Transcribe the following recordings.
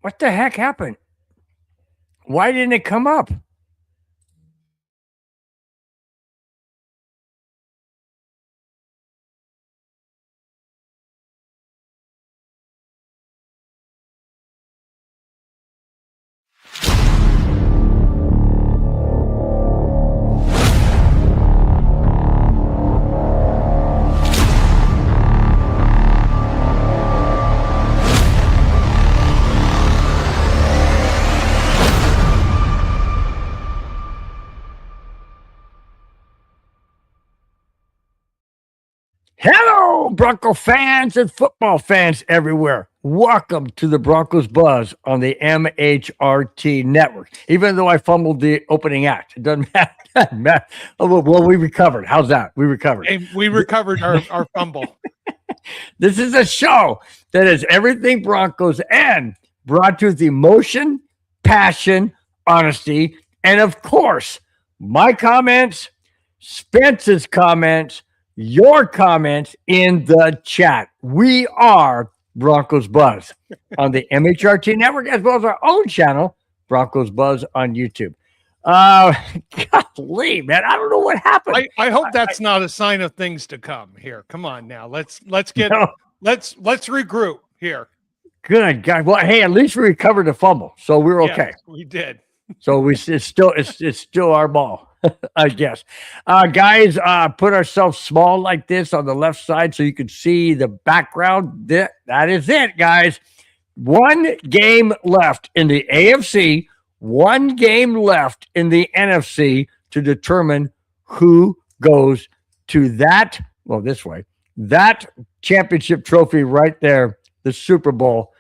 What the heck happened? Why didn't it come up? Hello, Bronco fans and football fans everywhere. Welcome to the Broncos Buzz on the MHRT network. Even though I fumbled the opening act, it doesn't matter. Well, we recovered. How's that? We recovered. Hey, we recovered our fumble. This is a show that is everything Broncos and brought to the emotion, passion, honesty, and of course, my comments, Spence's comments, your comments in the chat. We are Broncos Buzz on the MHRT network, as well as our own channel, Broncos Buzz on YouTube. Golly, man, I don't know what happened. I hope that's not a sign of things to come. Here, come on now. Let's regroup here. Good God. Well, hey, at least we recovered the fumble, so we're okay. Yes, we did. So it's still our ball, I guess. Guys, put ourselves small like this on the left side so you can see the background. That is it, guys. One game left in the AFC, one game left in the NFC to determine who goes to that championship trophy right there, the Super Bowl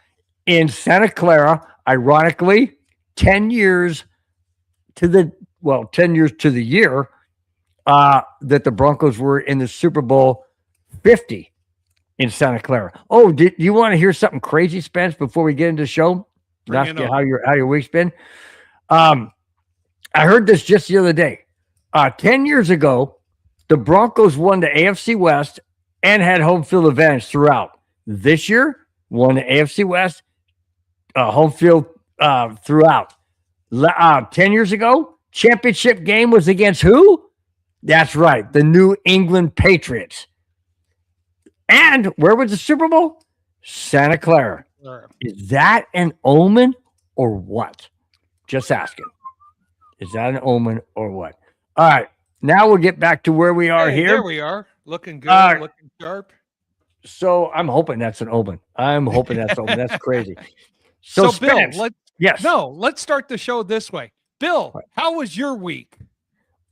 in Santa Clara. Ironically, 10 years to the year that the Broncos were in the Super Bowl 50 in Santa Clara. Oh, do you want to hear something crazy, Spence, before we get into the show? Ask you how your week's been. I heard this just the other day. 10 years ago, the Broncos won the AFC West and had home field advantage throughout. This year, won the AFC West, home field throughout. 10 years ago, championship game was against who? That's right, the New England Patriots. And where was the Super Bowl? Santa Clara. Is that an omen or what? Just asking. Is that an omen or what? All right, now we'll get back to where we are here. There we are, looking good, looking sharp. So I'm hoping that's an omen. That's crazy. So Bill, let's start the show this way. Bill, how was your week?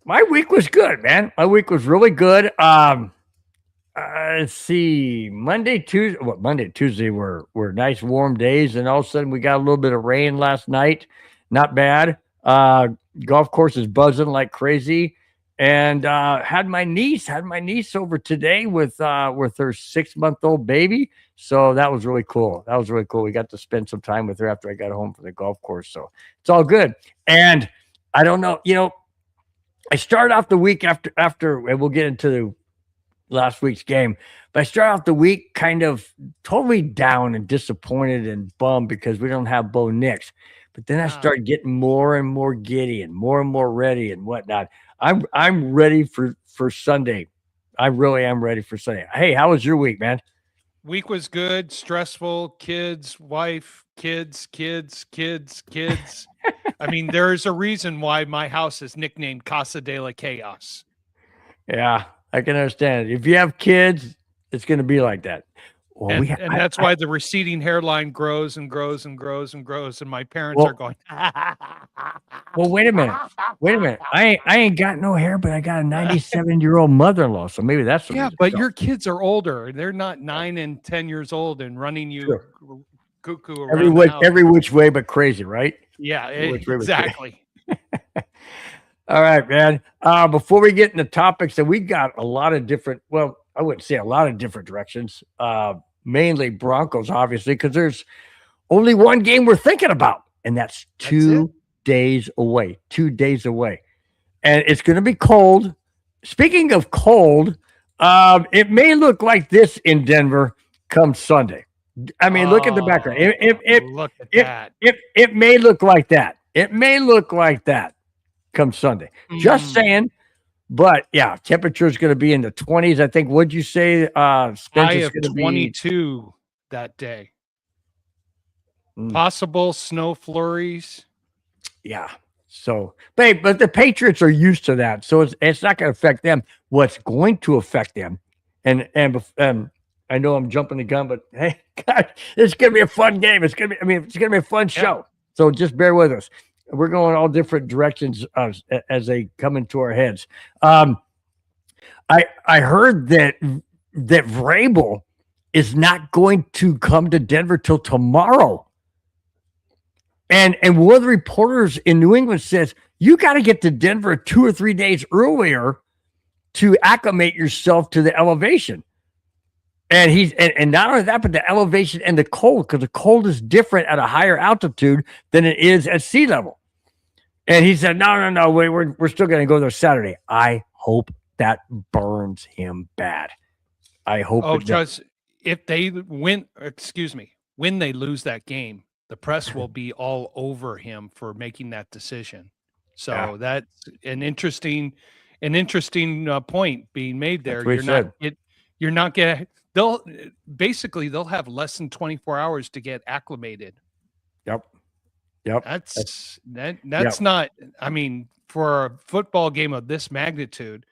My week was good, man. My week was really good. Let's see. Monday, Tuesday were nice warm days, and all of a sudden we got a little bit of rain last night. Not bad. Golf course is buzzing like crazy. And had my niece over today with her 6-month-old baby. So that was really cool. We got to spend some time with her after I got home from the golf course. So it's all good. And I don't know, I started off the week after, and we'll get into last week's game, but I started off the week kind of totally down and disappointed and bummed because we don't have Bo Nix. But then I started getting more and more giddy and more ready and whatnot. I'm ready for Sunday. I really am ready for Sunday. Hey, how was your week, man? Week was good, stressful, kids, wife, kids. I mean, there's a reason why my house is nicknamed Casa de la Chaos. Yeah, I can understand. If you have kids, it's going to be like that. Well, and that's why the receding hairline grows and grows and grows and grows. And my parents are going, well, wait a minute. I ain't got no hair, but I got a 97-year-old mother-in-law. So maybe that's the reason. But your kids are older. They're not 9 and 10 years old and running you cuckoo around every which way but crazy, right? Yeah, exactly. All right, man. Before we get into topics, and we got a lot of different, well, I wouldn't say a lot of different directions. Mainly Broncos, obviously, because there's only one game we're thinking about, and that's 2 days away. 2 days away. And it's going to be cold. Speaking of cold, it may look like this in Denver come Sunday. I mean, look at the background. Look at that. It may look like that. It may look like that come Sunday. Just saying. But yeah, temperature is going to be in the 20s. I think. What'd you say? High of 22 that day. Possible snow flurries. Yeah. So, but the Patriots are used to that, so it's not going to affect them. What's going to affect them, and I know I'm jumping the gun, but hey, God, it's going to be a fun game. It's going to be a fun show. So just bear with us. We're going all different directions as they come into our heads. I heard that Vrabel is not going to come to Denver till tomorrow. And one of the reporters in New England says, you got to get to Denver 2 or 3 days earlier to acclimate yourself to the elevation. And not only that, but the elevation and the cold, because the cold is different at a higher altitude than it is at sea level. And he said, no, wait, we're still going to go there Saturday. I hope that burns him bad. I hope. Oh, because if they win, when they lose that game, the press will be all over him for making that decision. So that's an interesting point being made there. You're not going. They'll have less than 24 hours to get acclimated. Yep. That's not. I mean, for a football game of this magnitude,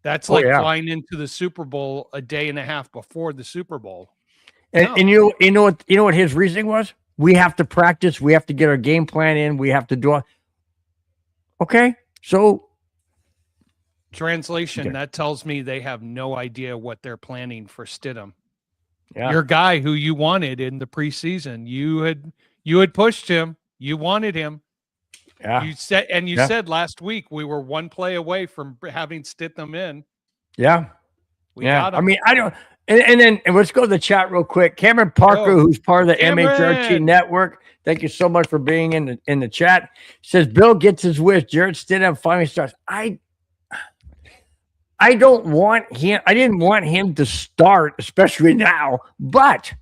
that's like flying into the Super Bowl a day and a half before the Super Bowl. And you know what his reasoning was? We have to practice. We have to get our game plan in. We have to do it. Okay, so translation, that tells me they have no idea what they're planning for Stidham. Yeah. Your guy who you wanted in the preseason, you had pushed him. You wanted him. Yeah. You said last week we were one play away from having Stidham in. Yeah. We got him. I mean, I don't. And then let's go to the chat real quick. Cameron Parker, who's part of the MHRT network, thank you so much for being in the chat. Says Bill gets his wish. Jarrett Stidham finally starts. I don't want him. I didn't want him to start, especially now. But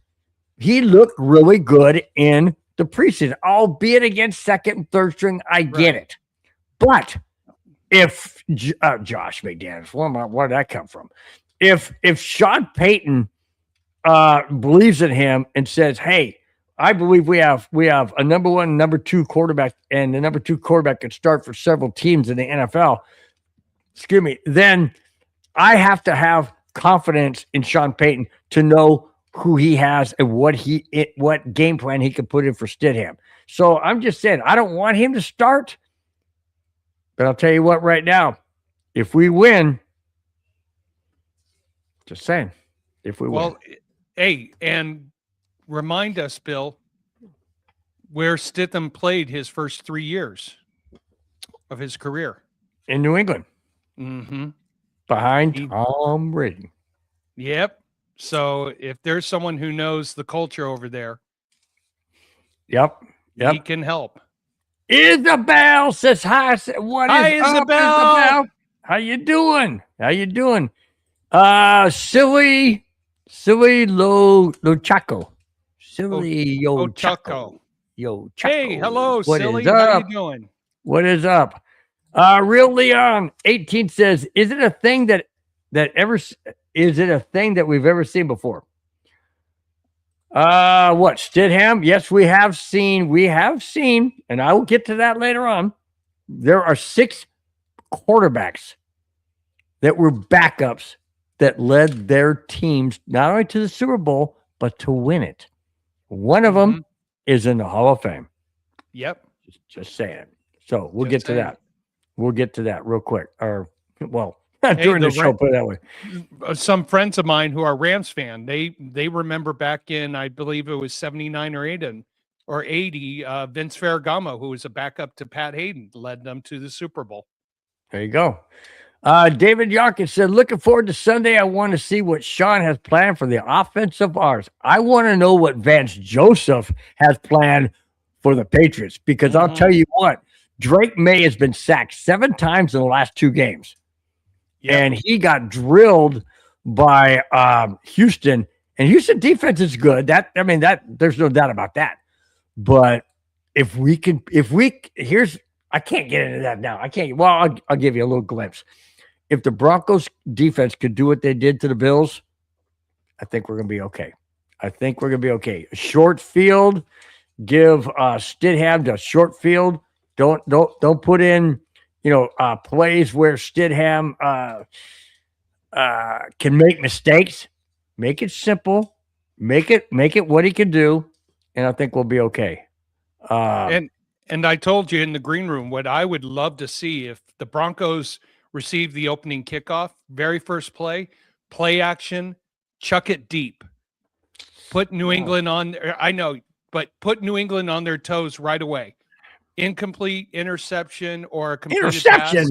he looked really good in the preseason, albeit against second and third string. I get it. But if Josh McDaniels, where did that come from? If Sean Payton believes in him and says, "Hey, I believe we have a number one, number two quarterback, and the number two quarterback can start for several teams in the NFL," then I have to have confidence in Sean Payton to know who he has and what game plan he can put in for Stidham. So I'm just saying, I don't want him to start, but I'll tell you what, right now, if we win. Just saying, if we win. Hey, and remind us, Bill, where Stidham played his first 3 years of his career. In New England. Mm-hmm. Behind Tom Brady. Yep. So if there's someone who knows the culture over there, yep, he can help. Isabel says hi. Hi, Isabel. How you doing? Silly Lochaco. Silly Yochaco. Hey, hello, Silly. How you doing? What is up? Real Leon 18 says, is it a thing that we've ever seen before? What, Stidham? Yes, we have seen, and I will get to that later on. There are 6 quarterbacks that were backups that led their teams not only to the Super Bowl, but to win it. One of them is in the Hall of Fame. Yep. Just saying. So we'll get to that. We'll get to that real quick. During the show, put it that way. Some friends of mine who are Rams fan, they remember back in, I believe it was 79 or 80, Vince Ferragamo, who was a backup to Pat Hayden, led them to the Super Bowl. There you go. David Yarkin said, looking forward to Sunday. I want to see what Sean has planned for the offensive arms. I want to know what Vance Joseph has planned for the Patriots, because I'll tell you what, Drake May has been sacked 7 times in the last 2 games. Yep. And he got drilled by Houston, And Houston defense is good. That there's no doubt about that. But I can't get into that now. I can't. Well, I'll give you a little glimpse. If the Broncos defense could do what they did to the Bills, I think we're going to be okay. A short field, give Stidham to short field. Don't put in, plays where Stidham can make mistakes. Make it simple. Make it what he can do, and I think we'll be okay. And I told you in the green room what I would love to see if the Broncos received the opening kickoff, very first play action, chuck it deep. Put New England on. I know, but put New England on their toes right away. Incomplete, interception, or a completed pass.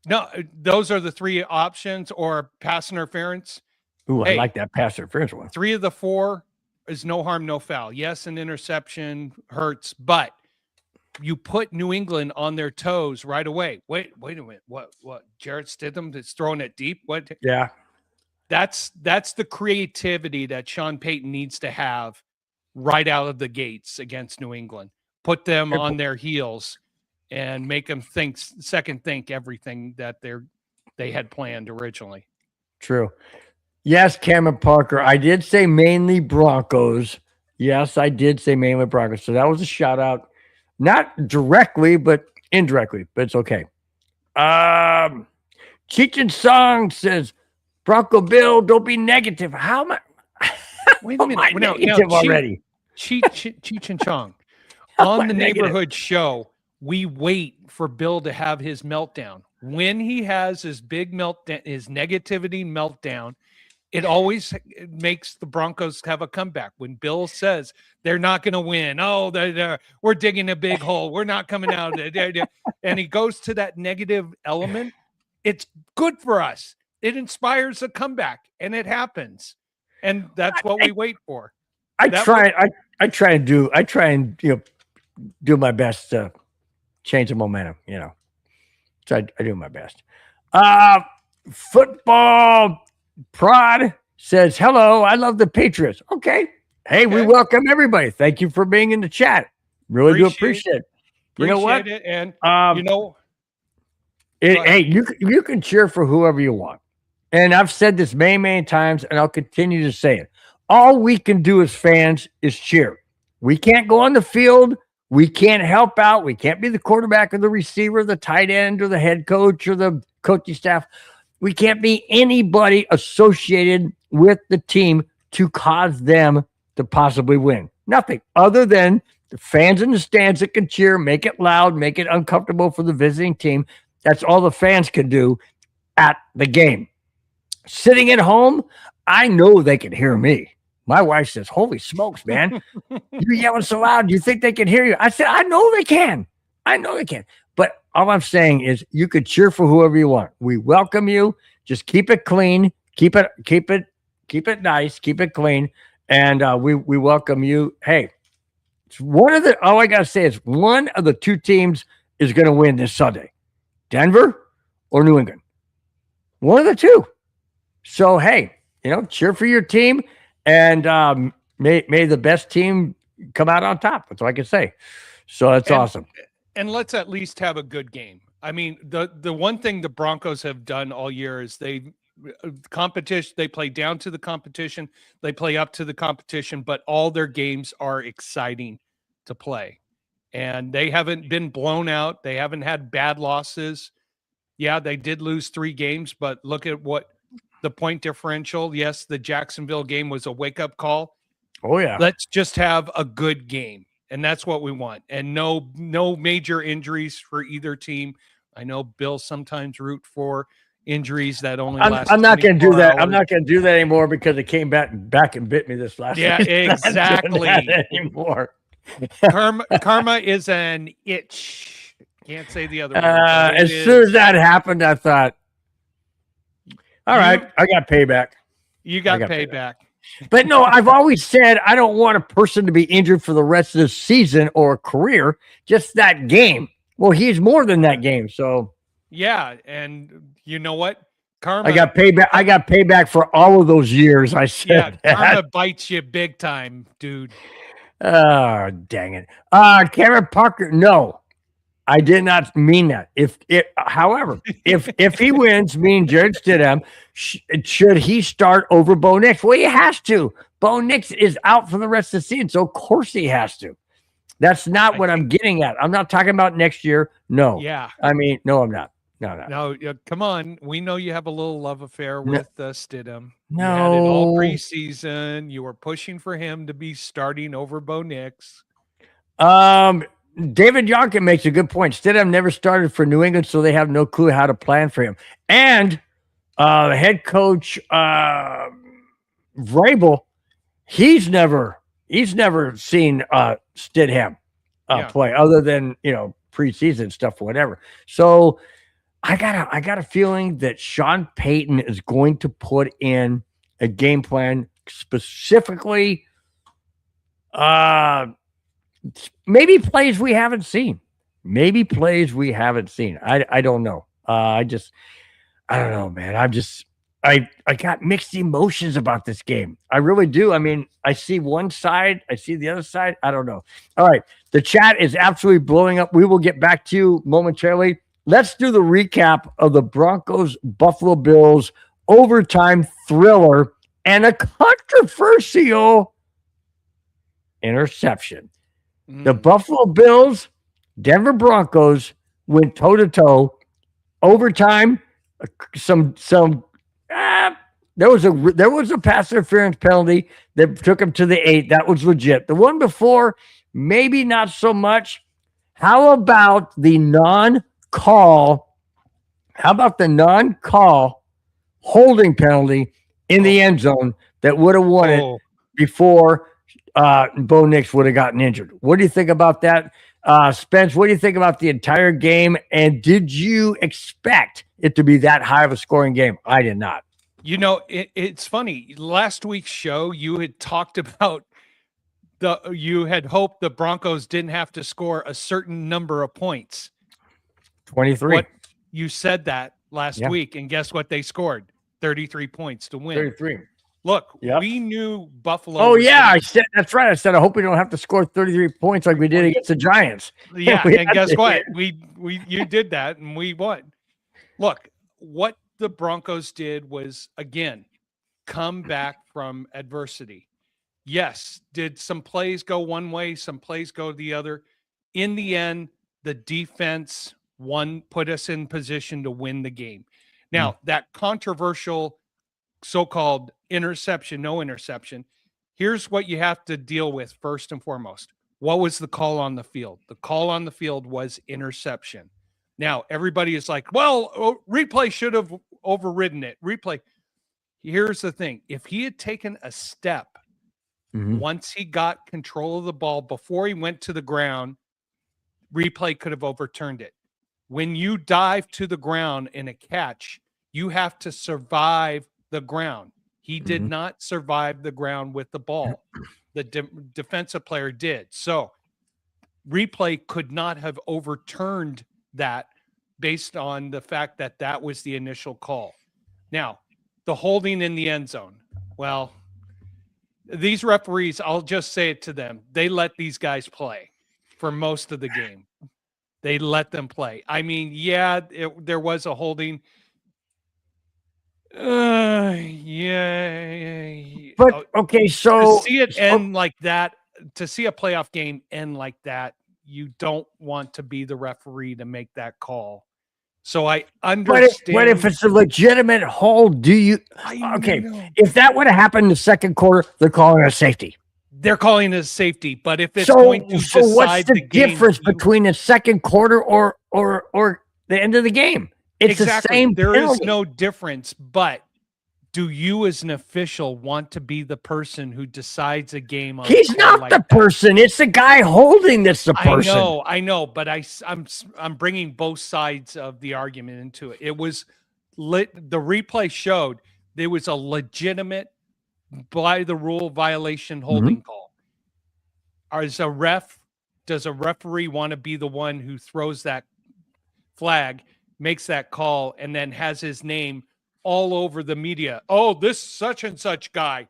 No, those are the three options, or pass interference. Ooh, I like that pass interference one. 3 of the 4 is no harm, no foul. Yes, an interception hurts, but you put New England on their toes right away. Wait a minute. What? Jarrett Stidham is throwing it deep? What? Yeah. That's the creativity that Sean Payton needs to have right out of the gates against New England. Put them on their heels and make them second think everything that they had planned originally. True. Yes, Cameron Parker. I did say mainly Broncos. Yes, I did say mainly Broncos. So that was a shout out. Not directly, but indirectly. But it's okay. Cheech and Song says, Bronco Bill, don't be negative. How am I? Wait a minute. Negative already. Cheech and Chong. On the neighborhood show, we wait for Bill to have his meltdown. When he has his big meltdown, his negativity meltdown, it always makes the Broncos have a comeback. When Bill says they're not going to win, we're digging a big hole, we're not coming out, and he goes to that negative element, it's good for us. It inspires a comeback, and it happens, and that's what we wait for. I try and do my best to change the momentum. So I do my best. Football Prod says, hello, I love the Patriots. Okay. Hey, we welcome everybody. Thank you for being in the chat. Really do appreciate it. You know what? It, and hey, you can cheer for whoever you want. And I've said this many, many times, and I'll continue to say it. All we can do as fans is cheer. We can't go on the field. We can't help out. We can't be the quarterback or the receiver, the tight end or the head coach or the coaching staff. We can't be anybody associated with the team to cause them to possibly win. Nothing other than the fans in the stands that can cheer, make it loud, make it uncomfortable for the visiting team. That's all the fans can do at the game. Sitting at home, I know they can hear me. My wife says, holy smokes, man. You're yelling so loud. Do you think they can hear you? I said, I know they can. But all I'm saying is you could cheer for whoever you want. We welcome you. Just keep it clean. Keep it nice. Keep it clean. And we welcome you. Hey, it's all I got to say is one of the two teams is going to win this Sunday. Denver or New England. One of the two. So, hey, cheer for your team. And may the best team come out on top. That's all I can say. So that's awesome. And let's at least have a good game. I mean, the one thing the Broncos have done all year is they play down to the competition, they play up to the competition, but all their games are exciting to play. And they haven't been blown out. They haven't had bad losses. Yeah, they did lose 3 games, but look at what the point differential. Yes, the Jacksonville game was a wake-up call. Oh, yeah. Let's just have a good game. And that's what we want. And no major injuries for either team. I know Bill sometimes root for injuries that only last. I'm not going to do that. hours. I'm not going to do that anymore because it came back and bit me this last Yeah, week. exactly. Anymore. Karma is an itch. Can't say the other word. As soon as that happened, I thought, all right, I got payback. You got payback. But no, I've always said I don't want a person to be injured for the rest of the season or a career, just that game. Well, he's more than that game. So yeah, and you know what? Karma. I got payback. I got payback for all of those years. I said Yeah, that. karma bites you big time, dude. Oh, dang it. Cameron Parker. No, I did not mean that. However, if he wins, me and Jared Stidham, should he start over Bo Nix? Well, he has to. Bo Nix is out for the rest of the season, so of course he has to. That's not what I'm getting at. I'm not talking about next year. No. Yeah. I mean, no, I'm not. No. No, come on. We know you have a little love affair with Stidham. No. You had it all preseason. You were pushing for him to be starting over Bo Nix. David Yonkin makes a good point. Stidham never started for New England, so they have no clue how to plan for him. And head coach Vrabel, he's never seen Stidham play other than preseason stuff or whatever. So I got a feeling that Sean Payton is going to put in a game plan specifically. Maybe plays we haven't seen. I don't know. I don't know, man. I got mixed emotions about this game. I really do. I mean, I see one side, I see the other side. I don't know. All right. The chat is absolutely blowing up. We will get back to you momentarily. Let's do the recap of the Broncos Buffalo Bills overtime thriller and a controversial interception. The Buffalo Bills, Denver Broncos went toe-to-toe. Overtime, there was a pass interference penalty that took him to the 8. That was legit. The one before, maybe not so much. How about the non-call holding penalty in the end zone that would have won it before Bo Nix would have gotten injured? What do you think about that? Spence, what do you think about the entire game? And did you expect it to be that high of a scoring game? I did not. It's funny. Last week's show, you had talked about you had hoped the Broncos didn't have to score a certain number of points. 23. You said that last week, and guess what? They scored 33 points to win. 33. Look, we knew Buffalo. Oh, yeah. I said that's right. I said I hope we don't have to score 33 points like we did against the Giants. Yeah, and guess what? You did that, and we won. Look, what the Broncos did was, again, come back from adversity. Yes, did some plays go one way, some plays go the other. In the end, the defense put us in position to win the game. Now, that controversial so-called no interception, here's what you have to deal with first and foremost. What was the call on the field? The call on the field was interception. Now, everybody is like, well, replay should have overridden it. Replay. Here's the thing. If he had taken a step once he got control of the ball before he went to the ground, replay could have overturned it. When you dive to the ground in a catch, you have to survive the ground. He did not survive the ground with the ball. The defensive player did. So replay could not have overturned that based on the fact that that was the initial call. Now, the holding in the end zone. Well, these referees, I'll just say it to them. They let these guys play for most of the game. They let them play. I mean, there was a holding. But okay, so to see it end like that, to see a playoff game end like that, you don't want to be the referee to make that call. So I understand. But if it's a legitimate hold, if that would have happened in the second quarter, they're calling it a safety. They're calling it a safety, but if it's going to decide what's the difference game, between the second quarter or the end of the game? It's the same. There is no difference, but do you as an official want to be the person who decides a game on He's not the person. It's the guy holding this the person. I know, but I'm bringing both sides of the argument into it. It was the replay showed there was a legitimate by the rule violation holding call. Does a referee want to be the one who throws that flag, makes that call, and then has his name all over the media. Oh, this such and such guy.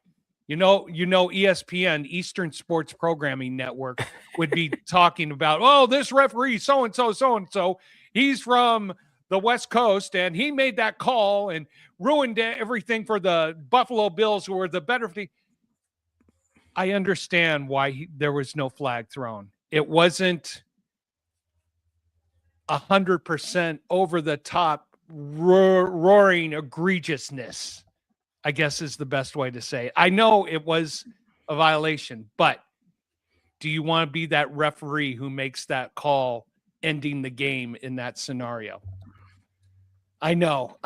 ESPN, Eastern Sports Programming Network, would be talking about, oh, this referee, so-and-so, he's from the West Coast, and he made that call and ruined everything for the Buffalo Bills, who were the better team. I understand why there was no flag thrown. It wasn't 100% over the top, roaring egregiousness, I guess is the best way to say it. I know it was a violation, but do you want to be that referee who makes that call ending the game in that scenario? I know.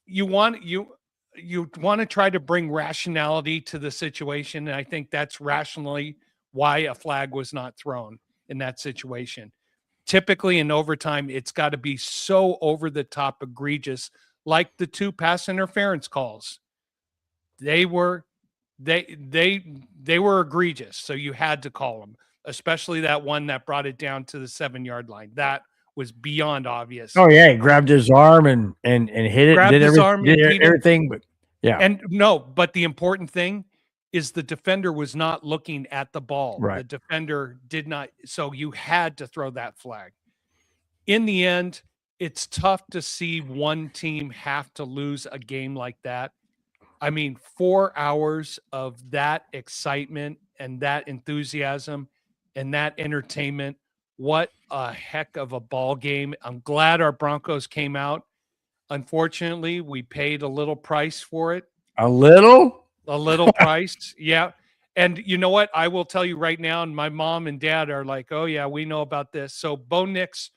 You want to try to bring rationality to the situation, and I think that's rationally why a flag was not thrown in that situation. Typically in overtime, it's got to be so over the top egregious, like the 2 pass interference calls. They were egregious, so you had to call them, especially that one that brought it down to the 7-yard line. That was beyond obvious. Oh yeah, he grabbed his arm and hit it. Grabbed his arm, did everything, but yeah. And no, but the important thing is the defender was not looking at the ball. Right. The defender did not. So you had to throw that flag. In the end, it's tough to see one team have to lose a game like that. I mean, 4 hours of that excitement and that enthusiasm and that entertainment. What a heck of a ball game. I'm glad our Broncos came out. Unfortunately, we paid a little price for it. A little price. Yeah. And you know what? I will tell you right now, and my mom and dad are like, oh yeah, we know about this. So Bo Nix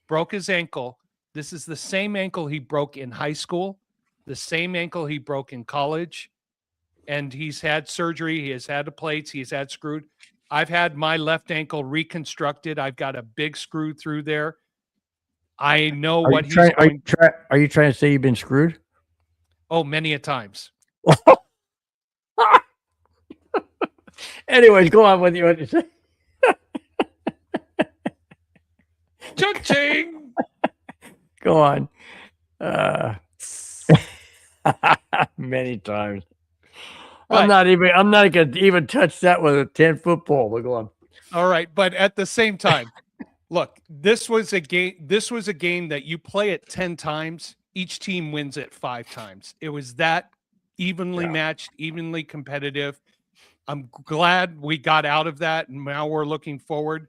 broke his ankle. This is the same ankle he broke in high school, the same ankle he broke in college. And he's had surgery. He has had the plates. He's had screwed. I've had my left ankle reconstructed. I've got a big screw through there. I know what he's going. Are you trying to say you've been screwed? Oh, many a times. Anyways, go on with what you say. Cha-ching! Go on. Many times. But I'm not gonna even touch that with a 10-foot pole. But go on. All right, but at the same time, look, this was a game that you play it 10 times, each team wins it 5 times. It was that evenly matched, evenly competitive. I'm glad we got out of that, and now we're looking forward.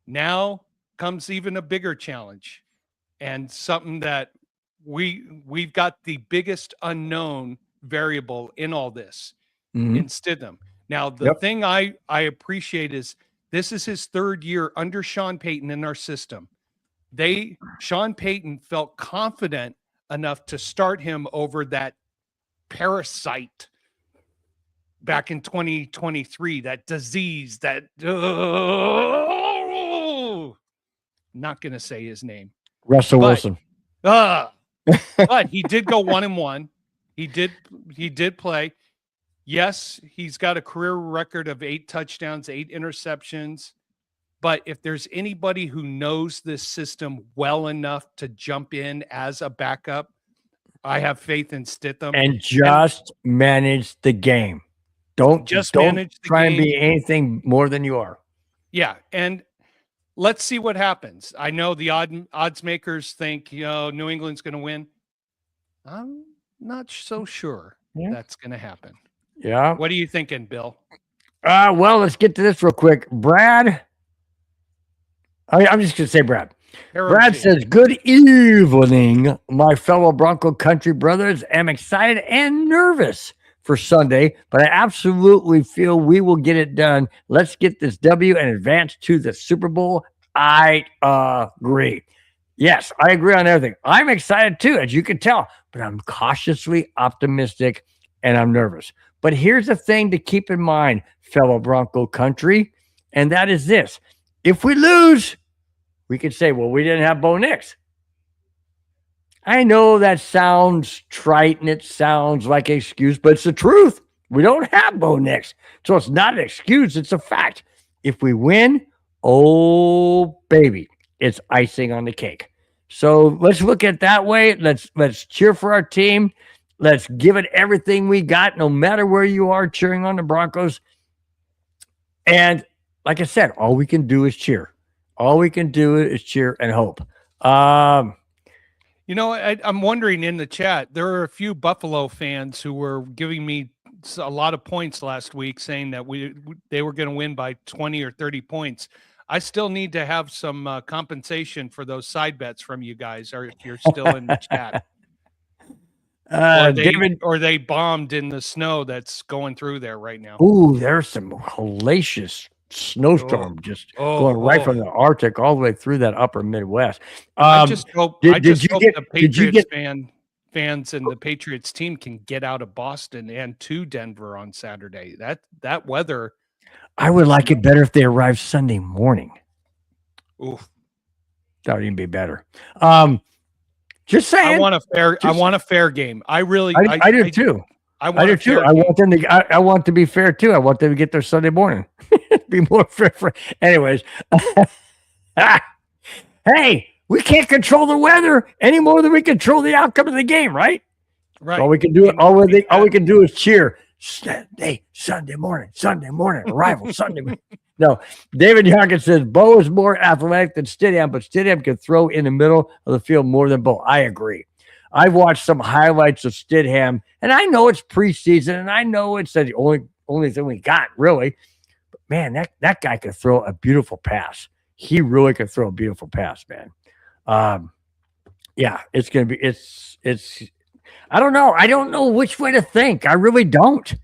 Now comes even a bigger challenge, and something that we've got the biggest unknown variable in all this, in Stidham. Now, the thing I appreciate is this is his 3rd year under Sean Payton in our system. Sean Payton felt confident enough to start him over that parasite back in 2023, that disease, that not going to say his name. Russell Wilson. But he did go 1-1. He did play. Yes, he's got a career record of 8 touchdowns, 8 interceptions. But if there's anybody who knows this system well enough to jump in as a backup, I have faith in Stidham. And manage the game. Don't try and be anything more than you are. Yeah, and let's see what happens. I know the odds makers think, New England's going to win. I'm not so sure that's going to happen. Yeah. What are you thinking, Bill? Well, let's get to this real quick. Brad. I'm just going to say Brad. Brad says, good evening, my fellow Bronco country brothers. I'm excited and nervous for Sunday, but I absolutely feel we will get it done. Let's get this W and advance to the Super Bowl. I agree. Yes, I agree on everything. I'm excited too, as you can tell, but I'm cautiously optimistic and I'm nervous. But here's the thing to keep in mind, fellow Bronco country, and that is this. If we lose, we could say, well, we didn't have Bo Nix. I know that sounds trite and it sounds like an excuse, but it's the truth. We don't have Bo Nix. So it's not an excuse. It's a fact. If we win, oh, baby, it's icing on the cake. So let's look at it that way. Let's cheer for our team. Let's give it everything we got, no matter where you are cheering on the Broncos. And like I said, all we can do is cheer. All we can do is cheer and hope. I'm wondering in the chat, there are a few Buffalo fans who were giving me a lot of points last week, saying that they were going to win by 20 or 30 points. I still need to have some compensation for those side bets from you guys, or if you're still in the chat. Or they bombed in the snow that's going through there right now. Ooh, there's some hellacious snowstorm going right from the Arctic all the way through that upper Midwest. I just hope the Patriots fans and the Patriots team can get out of Boston and to Denver on Saturday. That weather. I would like it better if they arrived Sunday morning. Oof. That would even be better. Just saying. I want a fair game. I do too. I do too. I want them to. I want to be fair too. I want them to get there Sunday morning. Be more fair. Anyways, hey, we can't control the weather any more than we control the outcome of the game, right? Right. All we can do. All we can do is cheer. Sunday morning, arrival Sunday morning. No, David Youngkin says Bo is more athletic than Stidham, but Stidham can throw in the middle of the field more than Bo. I agree. I've watched some highlights of Stidham, and I know it's preseason, and I know it's the only thing we got, really. But, man, that guy could throw a beautiful pass. He really could throw a beautiful pass, man. Yeah, it's going to be – it's I don't know. I don't know which way to think. I really don't.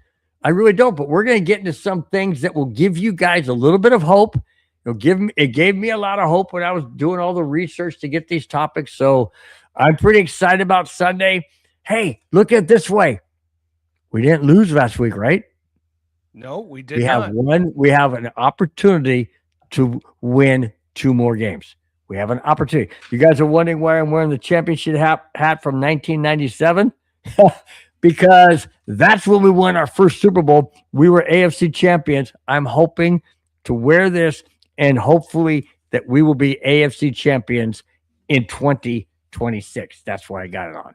But we're going to get into some things that will give you guys a little bit of hope. It gave me a lot of hope when I was doing all the research to get these topics. So I'm pretty excited about Sunday. Hey, look at it this way. We didn't lose last week, right? No, we did not. We have an opportunity to win 2 more games. We have an opportunity. You guys are wondering why I'm wearing the championship hat from 1997? Because that's when we won our first Super Bowl. We were AFC champions. I'm hoping to wear this, and hopefully that we will be AFC champions in 2026. That's why I got it on.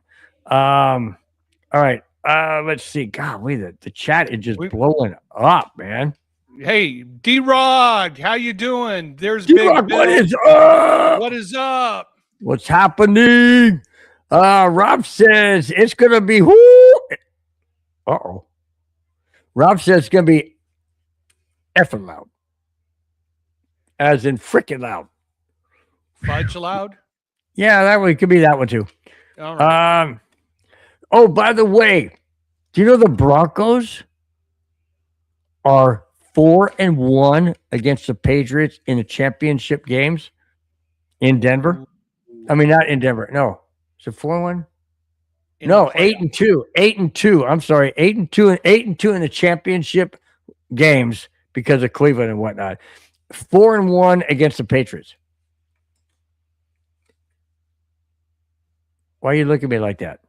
All right. Let's see. Golly, the chat is just blowing up, man. Hey, D-Rod, how you doing? There's D-Rod, Big Bill. what is up? What is up? What's happening? Rob says it's going to be Uh-oh. Rob says it's going to be effing loud. As in freaking loud. Fudge loud? Yeah, that one could be that one too. All right. Oh, by the way, do you know the Broncos are 4-1 against the Patriots in the championship games in Denver? I mean, not in Denver. No. Is it 4-1? No, 8-2. 8-2. I'm sorry, 8-2 in the championship games because of Cleveland and whatnot. 4-1 against the Patriots. Why are you looking at me like that?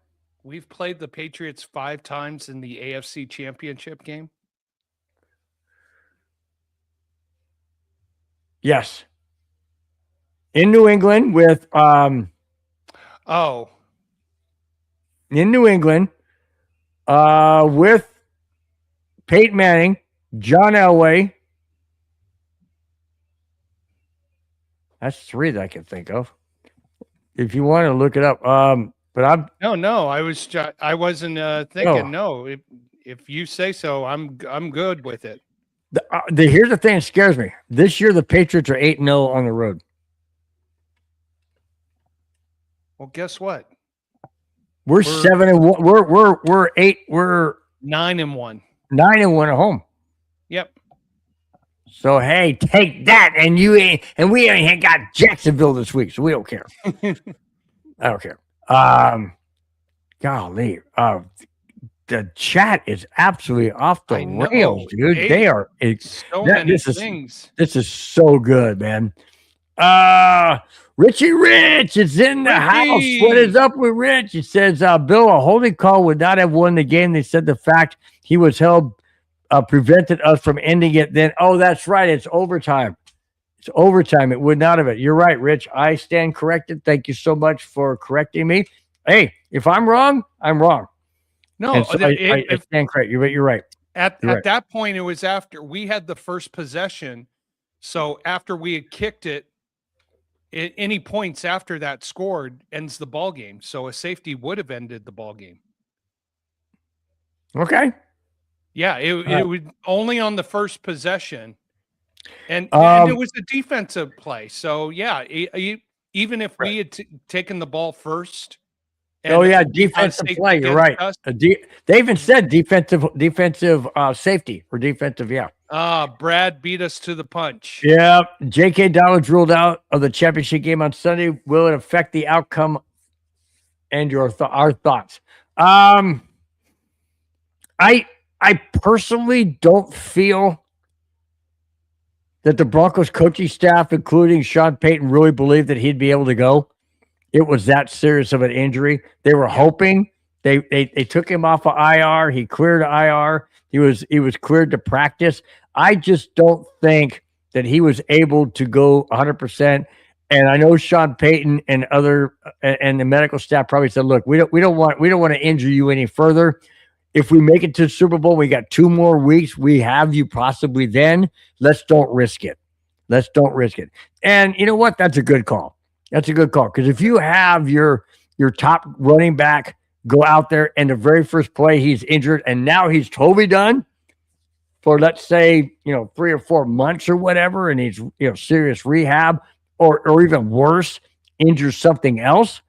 We've played the Patriots 5 times in the AFC championship game. Yes. In New England with in New England with Peyton Manning, John Elway. That's 3 that I can think of. If you want to look it up. But I'm no. I wasn't thinking. No, if you say so, I'm good with it. Here's the thing that scares me. This year, the Patriots are 8-0 on the road. Well, guess what? We're 7-1. We're 8. We're 9-1. 9-1 at home. Yep. So hey, take that, and we ain't got Jacksonville this week, so we don't care. I don't care. Golly, the chat is absolutely off the rails, dude. They are. Things. This is so good, man. Richie Rich is in the house. What is up with Rich? He says, Bill, a holding call would not have won the game. They said the fact he was held prevented us from ending it then. Oh, that's right. It's overtime. It's overtime. It would not have it. You're right, Rich. I stand corrected. Thank you so much for correcting me. Hey, if I'm wrong, I'm wrong. No, And so I stand corrected. You're right. At that point, it was after we had the first possession. So after we had kicked it, any points after that scored ends the ball game. So a safety would have ended the ball game. Okay. Yeah, it was only on the first possession, and it was a defensive play. So yeah, even if we had taken the ball first. Defensive play. You're right. They even said defensive safety or defensive. Yeah. Brad beat us to the punch. Yeah. J.K. Dollars ruled out of the championship game on Sunday. Will it affect the outcome and our thoughts? I personally don't feel that the Broncos coaching staff, including Sean Payton, really believed that he'd be able to go. It was that serious of an injury. They were hoping. They took him off of IR. He cleared IR. He was cleared to practice. I just don't think that he was able to go 100%. And I know Sean Payton and the medical staff probably said, "Look, we don't want to injure you any further. If we make it to the Super Bowl, we got 2 more weeks. We have you possibly then. Let's don't risk it. Let's don't risk it." And you know what? That's a good call. That's a good call. Because if you have your top running back go out there and the very first play he's injured and now he's totally done for, let's say, 3 or 4 months or whatever, and he's serious rehab or even worse, injures something else.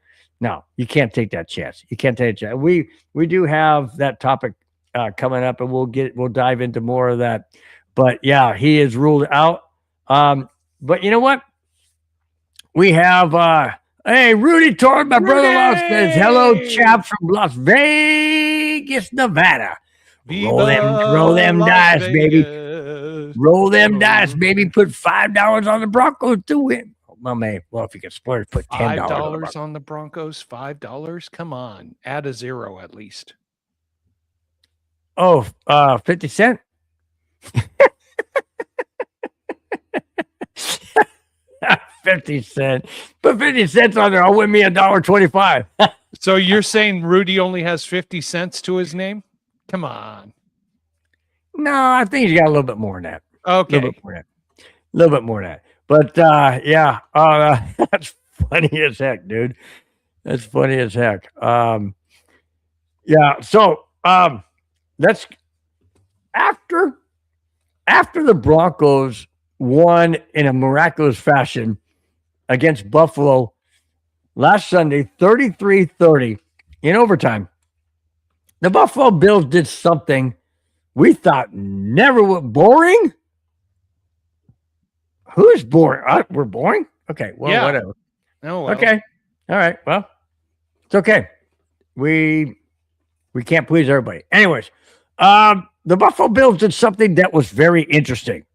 No, you can't take that chance. You can't take a chance. We do have that topic coming up, and we'll dive into more of that. But yeah, he is ruled out. But you know what? We have hey, Rudy Torn, my brother-in-law says, "Hello, chap from Las Vegas, Nevada." Roll them dice, baby. Roll them dice, baby. Put $5 on the Broncos to win. Well, if you can splurge, put $10 on the Broncos. $5. Come on, add a 0 at least. 50 cents. 50 cents. Put 50 cents on there. I'll win me $1.25. So you're saying Rudy only has 50 cents to his name? Come on. No, I think he's got a little bit more than that. Okay. A little bit more than that. But yeah, that's funny as heck, dude. That's funny as heck. Yeah. So let's after the Broncos won in a miraculous fashion against Buffalo last Sunday, 33-30 in overtime. The Buffalo Bills did something we thought never would. Boring? Who's boring? We're boring? Okay, well, yeah. Whatever. Oh, well. Okay. All right. Well, it's okay. We can't please everybody. Anyways, the Buffalo Bills did something that was very interesting.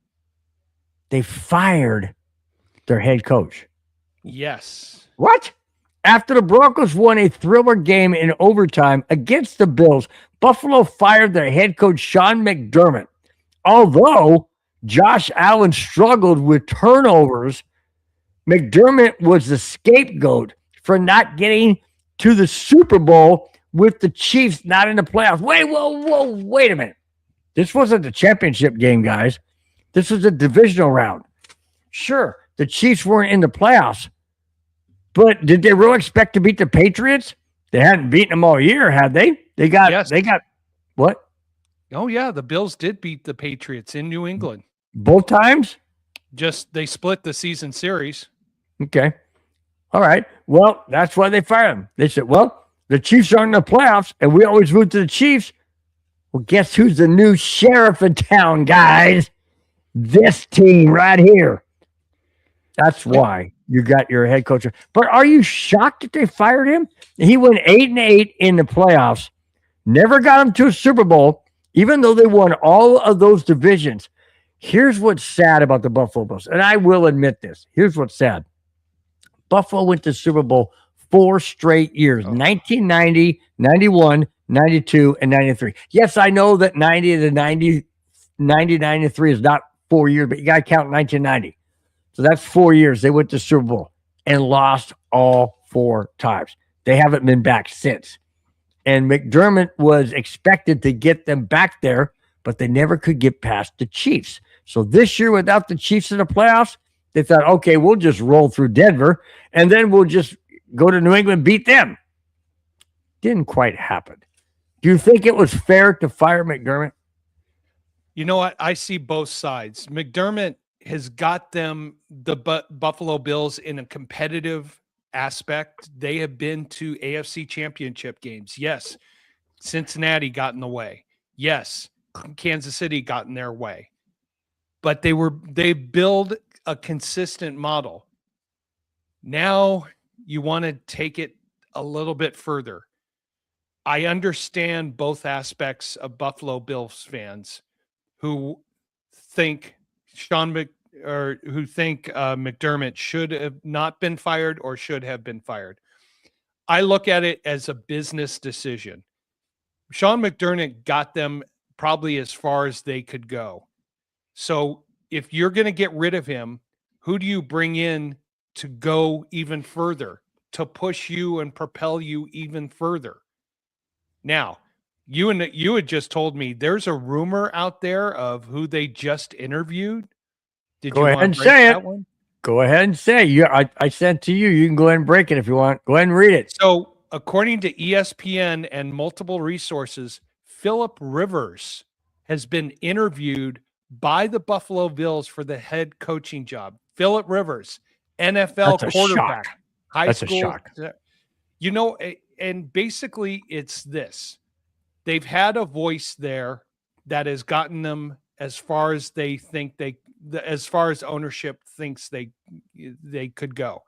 They fired their head coach. Yes. What? After the Broncos won a thriller game in overtime against the Bills, Buffalo fired their head coach, Sean McDermott. Although Josh Allen struggled with turnovers, McDermott was the scapegoat for not getting to the Super Bowl with the Chiefs not in the playoffs. Wait a minute. This wasn't the championship game, guys. This was a divisional round. Sure, the Chiefs weren't in the playoffs, but did they really expect to beat the Patriots? They hadn't beaten them all year, had they? They got what? Oh, yeah. The Bills did beat the Patriots in New England. Both times? Just they split the season series. Okay. All right. Well, that's why they fired him. They said, well, the Chiefs aren't in the playoffs, and we always root to the Chiefs. Well, guess who's the new sheriff in town, guys? This team right here. That's why you got your head coach. But are you shocked that they fired him? He went 8-8 in the playoffs, never got him to a Super Bowl, even though they won all of those divisions. Here's what's sad about the Buffalo Bills, and I will admit this. Here's what's sad. Buffalo went to Super Bowl 4 straight years, 1990, 91, 92, and 93. Yes, I know that 90 to 93 is not 4 years, but you got to count 1990. So that's 4 years. They went to Super Bowl and lost all 4 times. They haven't been back since. And McDermott was expected to get them back there, but they never could get past the Chiefs. So this year, without the Chiefs in the playoffs, they thought, okay, we'll just roll through Denver, and then we'll just go to New England, beat them. Didn't quite happen. Do you think it was fair to fire McDermott? You know what? I see both sides. McDermott has got them, the Buffalo Bills, in a competitive aspect. They have been to AFC championship games. Yes, Cincinnati got in the way. Yes, Kansas City got in their way. But they build a consistent model. Now you want to take it a little bit further. I understand both aspects of Buffalo Bills fans who think McDermott should have not been fired or should have been fired. I look at it as a business decision. Sean McDermott got them probably as far as they could go. So if you're going to get rid of him, who do you bring in to go even further, to push you and propel you even further? Now, you had just told me there's a rumor out there of who they just interviewed. Did Go you ahead want and to break say that it. one? Go ahead and say it. I sent to you. You can go ahead and break it if you want. Go ahead and read it. So, according to ESPN and multiple resources, Philip Rivers has been interviewed by the Buffalo Bills for the head coaching job. Philip Rivers, NFL quarterback, high school. That's a shock. You know, and basically it's this. They've had a voice there that has gotten them as far as they think as far as ownership thinks they could go.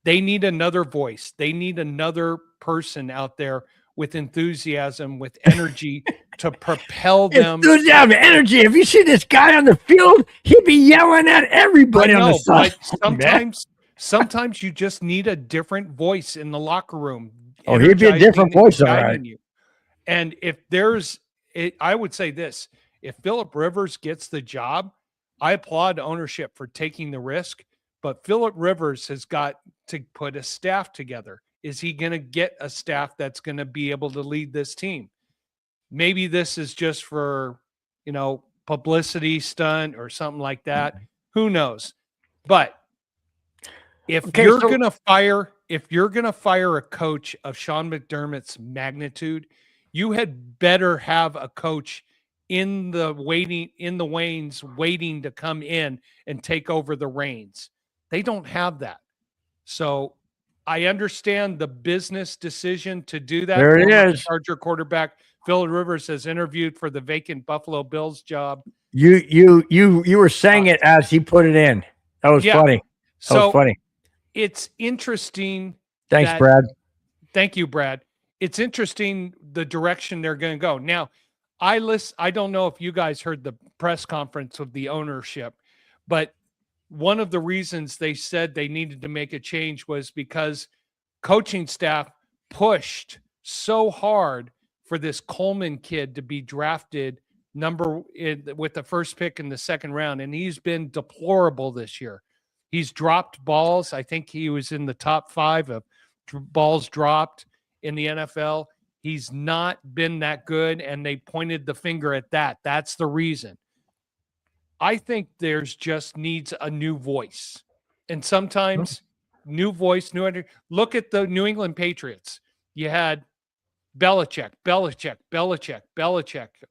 They need another voice. They need another person out there with enthusiasm, with energy to propel them. Enthusiasm, energy. If you see this guy on the field, he'd be yelling at everybody on the side. But sometimes you just need a different voice in the locker room. Oh, he'd be a different voice, all right. You. And I would say this: if Philip Rivers gets the job, I applaud ownership for taking the risk. But Philip Rivers has got to put a staff together. Is he going to get a staff that's going to be able to lead this team? Maybe this is just for, publicity stunt or something like that. Who knows? But if you're going to fire a coach of Sean McDermott's magnitude, you had better have a coach in the wings waiting to come in and take over the reins. They don't have that. So I understand the business decision to do that. There it is. Charger quarterback Phil Rivers has interviewed for the vacant Buffalo Bills job. You were saying it as he put it in. That was funny. That was funny. It's interesting. Thanks, Brad. Thank you, Brad. It's interesting the direction they're going to go. Now, I don't know if you guys heard the press conference of the ownership, but one of the reasons they said they needed to make a change was because coaching staff pushed so hard for this Coleman kid to be drafted with the first pick in the second round, and he's been deplorable this year. He's dropped balls. I think he was in the top 5 of balls dropped in the NFL. He's not been that good, and they pointed the finger at that. That's the reason. I think there's just needs a new voice. And sometimes new voice, look at the New England Patriots. You had Belichick,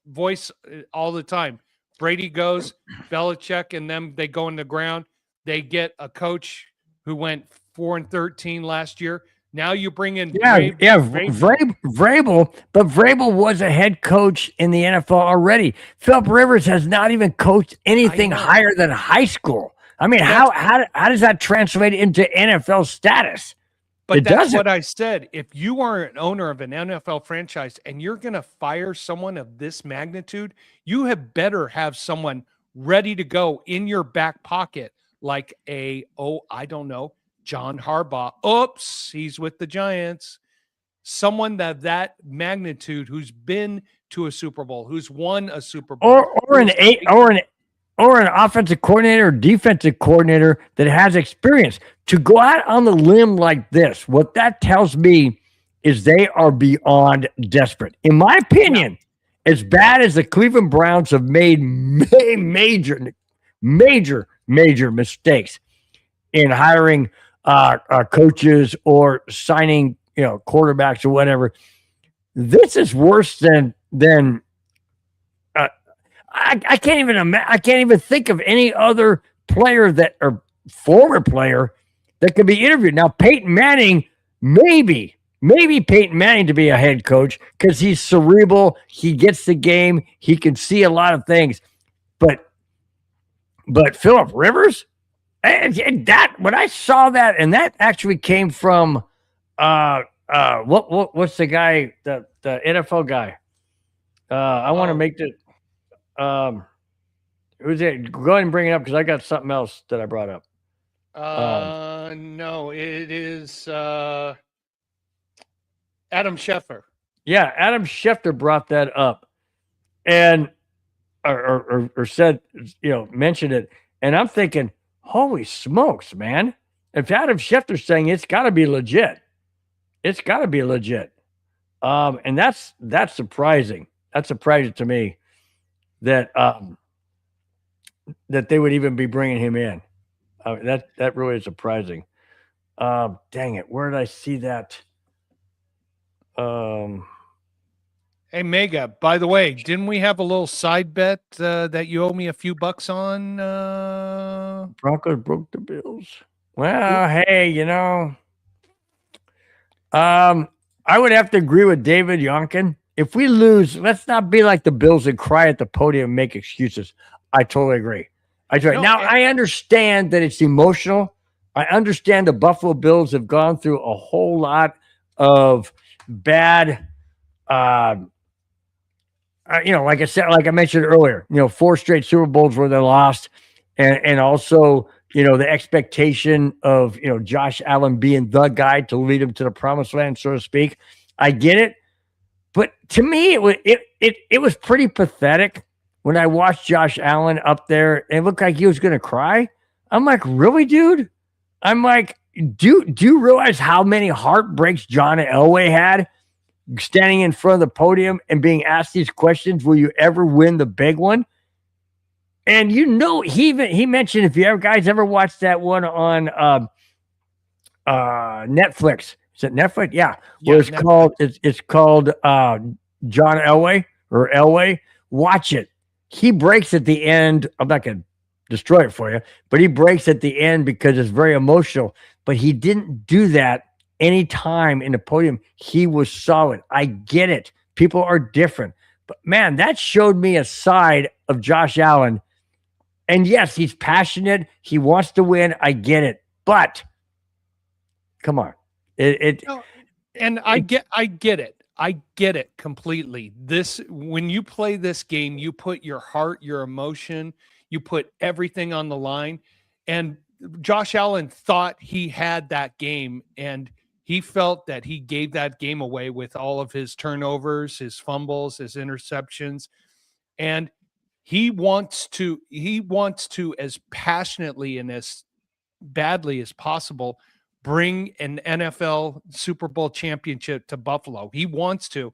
voice all the time. Brady goes, Belichick, and them, they go in the ground. They get a coach who went 4-13 last year. Now you bring in Vrabel, but Vrabel was a head coach in the NFL already. Philip Rivers has not even coached anything higher than high school. I mean, how does that translate into NFL status? But that's what I said. If you are an owner of an NFL franchise and you're going to fire someone of this magnitude, you have better have someone ready to go in your back pocket, like John Harbaugh. Oops, he's with the Giants. Someone that magnitude who's been to a Super Bowl, who's won a Super Bowl, or an offensive coordinator or defensive coordinator that has experience. To go out on the limb like this, what that tells me is they are beyond desperate. In my opinion, as bad as the Cleveland Browns have made major mistakes in hiring coaches or signing, quarterbacks or whatever, this is worse than I can't even think of any other player or former player that could be interviewed. Now, Peyton Manning, maybe Peyton Manning to be a head coach because he's cerebral. He gets the game. He can see a lot of things. But Phillip Rivers, and that when I saw that, and that actually came from what's the guy, the NFL guy? I want to make the who's it? Go ahead and bring it up because I got something else that I brought up. No, it is Adam Schefter. Yeah, Adam Schefter brought that up, and or said, mentioned it, and I'm thinking, holy smokes, man! If Adam Schefter's saying it's got to be legit, it's got to be legit, and that's surprising. That's surprising to me that that they would even be bringing him in. That really is surprising. Dang it, where did I see that? Hey, Mega, by the way, didn't we have a little side bet that you owe me a few bucks on? Broncos broke the Bills. Well, hey, I would have to agree with David Yonkin. If we lose, let's not be like the Bills and cry at the podium and make excuses. I totally agree. I understand that it's emotional. I understand the Buffalo Bills have gone through a whole lot of bad, like I said, like I mentioned earlier, 4 straight Super Bowls where they lost, and also, the expectation of, Josh Allen being the guy to lead him to the promised land, so to speak. I get it. But to me, it was pretty pathetic when I watched Josh Allen up there. It looked like he was going to cry. I'm like, really, dude? I'm like, do you realize how many heartbreaks John Elway had standing in front of the podium and being asked these questions? Will you ever win the big one? And he mentioned, if you guys ever watched that one on Netflix. Is it Netflix? Yeah. Well, it's called John Elway or Elway. Watch it. He breaks at the end. I'm not going to destroy it for you, but he breaks at the end because it's very emotional. But he didn't do that any time in the podium. He was solid. I get it. People are different. But man, that showed me a side of Josh Allen. And yes, he's passionate. He wants to win. I get it. But come on. I get it. I get it completely. When you play this game, you put your heart, your emotion, you put everything on the line. And Josh Allen thought he had that game, and he felt that he gave that game away with all of his turnovers, his fumbles, his interceptions. And he wants to, as passionately and as badly as possible, bring an NFL Super Bowl championship to Buffalo. He wants to.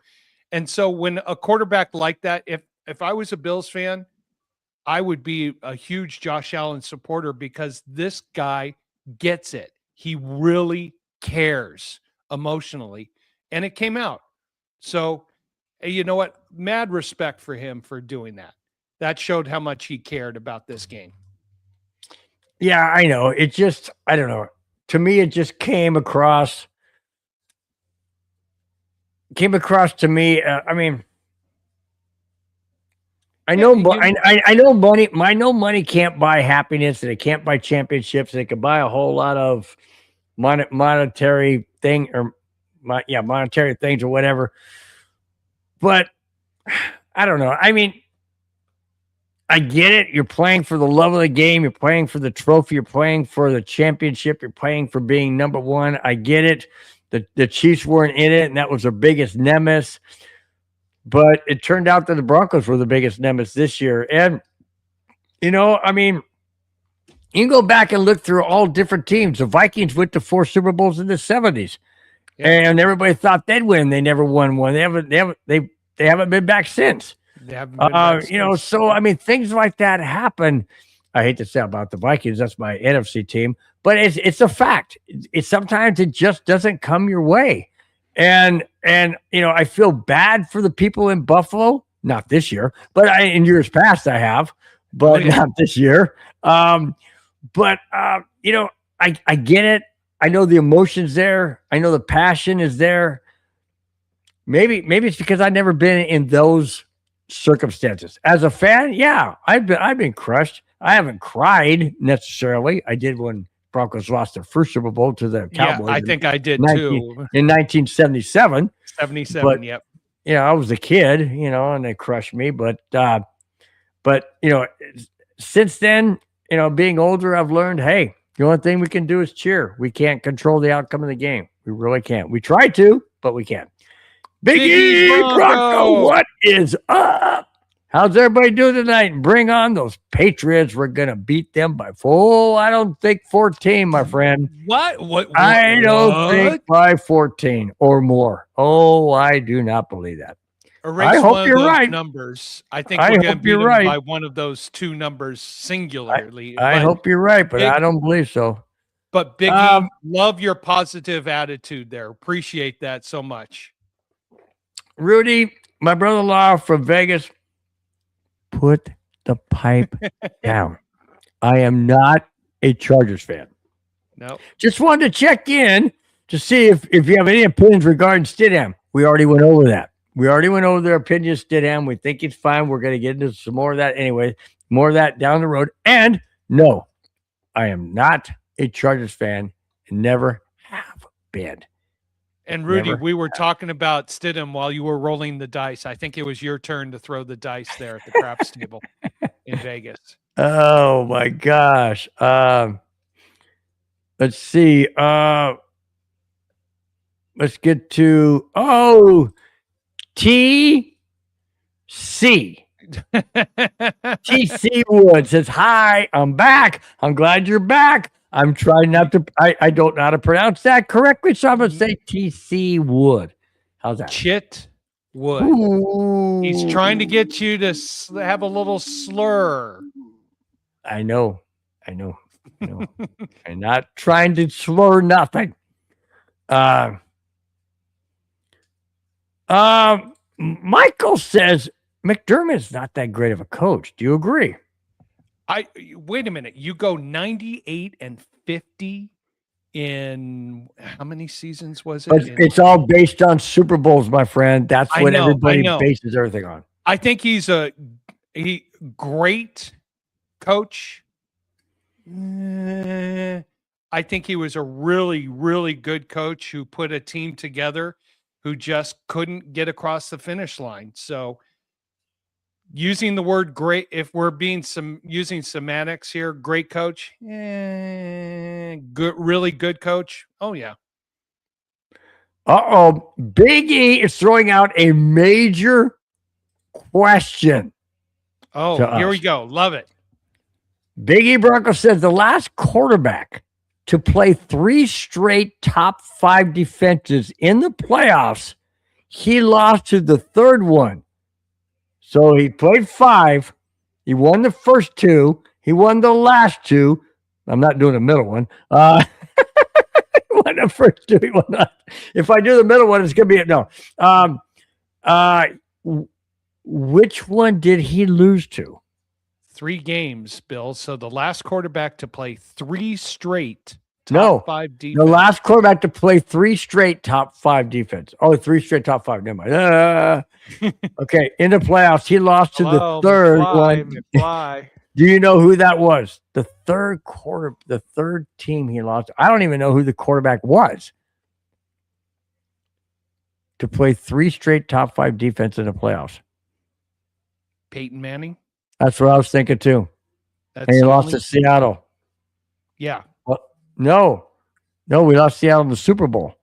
And so when a quarterback like that, if I was a Bills fan, I would be a huge Josh Allen supporter because this guy gets it. He really cares emotionally, and it came out. So, you know what? Mad respect for him for doing that. That showed how much he cared about this game. Yeah, I know. It just, I don't know. To me, it just came across to me. I mean, I know money. I know money can't buy happiness, and it can't buy championships. And it can buy a whole lot of monetary things or whatever. But I don't know. I mean, I get it. You're playing for the love of the game. You're playing for the trophy. You're playing for the championship. You're playing for being number one. I get it. The Chiefs weren't in it, and that was their biggest nemesis. But it turned out that the Broncos were the biggest nemesis this year. And I mean, you can go back and look through all different teams. The Vikings went to 4 Super Bowls in the 70s, and everybody thought they'd win. They never won one. They haven't been back since. They haven't been back since. So I mean, things like that happen. I hate to say about the Vikings. That's my NFC team, but it's a fact. It's sometimes it just doesn't come your way, and I feel bad for the people in Buffalo. Not this year, but in years past I have, but not this year. But I get it. I know the emotions there. I know the passion is there. Maybe it's because I've never been in those circumstances. As a fan, yeah, I've been crushed. I haven't cried necessarily. I did when Broncos lost their first Super Bowl to the Cowboys. Yeah, I think I did too. In 1977. 77, yep. Yeah, I was a kid, and they crushed me. But since then, being older, I've learned, hey, the only thing we can do is cheer. We can't control the outcome of the game. We really can't. We try to, but we can't. Big E Bronco, what is up? How's everybody doing tonight? Bring on those Patriots. We're going to beat them by 4. I don't think 14, my friend. What? I don't think by 14 or more. Oh, I do not believe that. I hope you're right. Numbers. I think we're going to beat them by one of those 2 numbers singularly. I hope you're right, but I don't believe so. But Biggie, love your positive attitude there. Appreciate that so much. Rudy, my brother-in-law from Vegas, put the pipe down. I am not a Chargers fan. No. Just wanted to check in to see if you have any opinions regarding Stidham. We already went over that. We already went over their opinions, Stidham. We think it's fine. We're going to get into some more of that anyway. More of that down the road. And no, I am not a Chargers fan and never have been. And Rudy, we were talking about Stidham while you were rolling the dice. I think it was your turn to throw the dice there at the craps table in Vegas. Oh my gosh. Let's see. Let's get to TC. TC Wood says, hi, I'm back. I'm glad you're back. I'm trying not to, I don't know how to pronounce that correctly, so I'm going to say TC Wood. How's that? Chit Wood. Ooh. He's trying to get you to have a little slur. I know. I'm not trying to slur nothing. Michael says McDermott's not that great of a coach. Do you agree? Wait a minute. You go 98-50 in how many seasons was it? But it's all based on Super Bowls, my friend. That's what everybody bases everything on. I think he's a great coach. I think he was a really, really good coach who put a team together who just couldn't get across the finish line. So using the word great, if we're using semantics here, great coach, good, really good coach. Oh yeah. Big E is throwing out a major question. Oh, here we go. Love it. Big E Bronco says the last quarterback to play 3 straight top 5 defenses in the playoffs, he lost to the third one. So he played 5. He won the first 2. He won the last 2. I'm not doing the middle one. He won the first 2. He won the, if I do the middle one, it's going to be no. Which one did he lose to? 3 games, Bill. So the last quarterback to play 3 straight top 5 defense. The last quarterback to play 3 straight top 5 defense. Oh, 3 straight top 5. Never mind. Okay, in the playoffs, he lost to the third one. Do you know who that was? The third team he lost. I don't even know who the quarterback was to play 3 straight top 5 defense in the playoffs. Peyton Manning. That's what I was thinking too. And he lost to Seattle. Yeah. Well, no, we lost Seattle in the Super Bowl.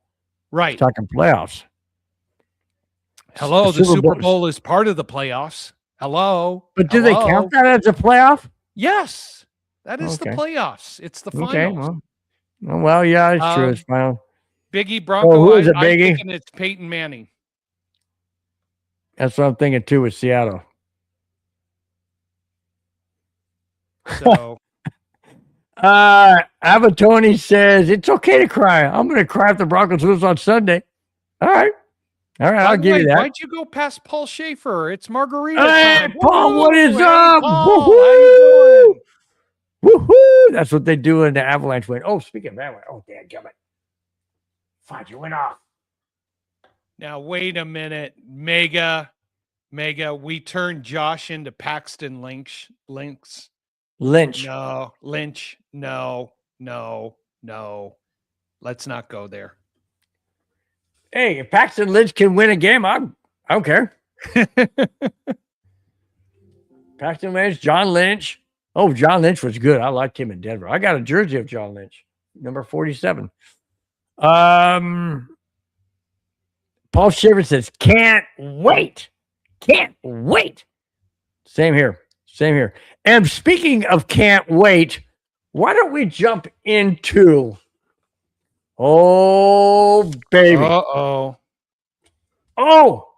Right. Talking playoffs. Hello, the Super Bowl is part of the playoffs. Hello. But do they count that as a playoff? Yes, that is the Okay. playoffs. It's the Okay. finals. Well, yeah, it's true. It's final. Biggie Oh, Bronco. who is it, I'm Biggie? thinking it's Peyton Manning. That's what I'm thinking too with Seattle. So, Avatoni says it's okay to cry. I'm going to cry if the Broncos lose on Sunday. All right. I'll give you that. Why'd you go past Paul Schaefer? It's Margarita Hey, time. Paul, what is Hey, up? Paul, Woo-hoo! how you doing? Woohoo! That's what they do in the Avalanche win. Oh, speaking of Avalanche, damn it. Fine, you went off. Now, wait a minute. Mega, we turned Josh into Paxton Lynch. Lynch. No, Lynch. No. Let's not go there. Hey, if Paxton Lynch can win a game, I don't care. Paxton Lynch, John Lynch. Oh, John Lynch was good. I liked him in Denver. I got a jersey of John Lynch, number 47. Paul Shiver says, can't wait. Same here. And speaking of can't wait, why don't we jump into, oh, baby. Uh-oh. Oh,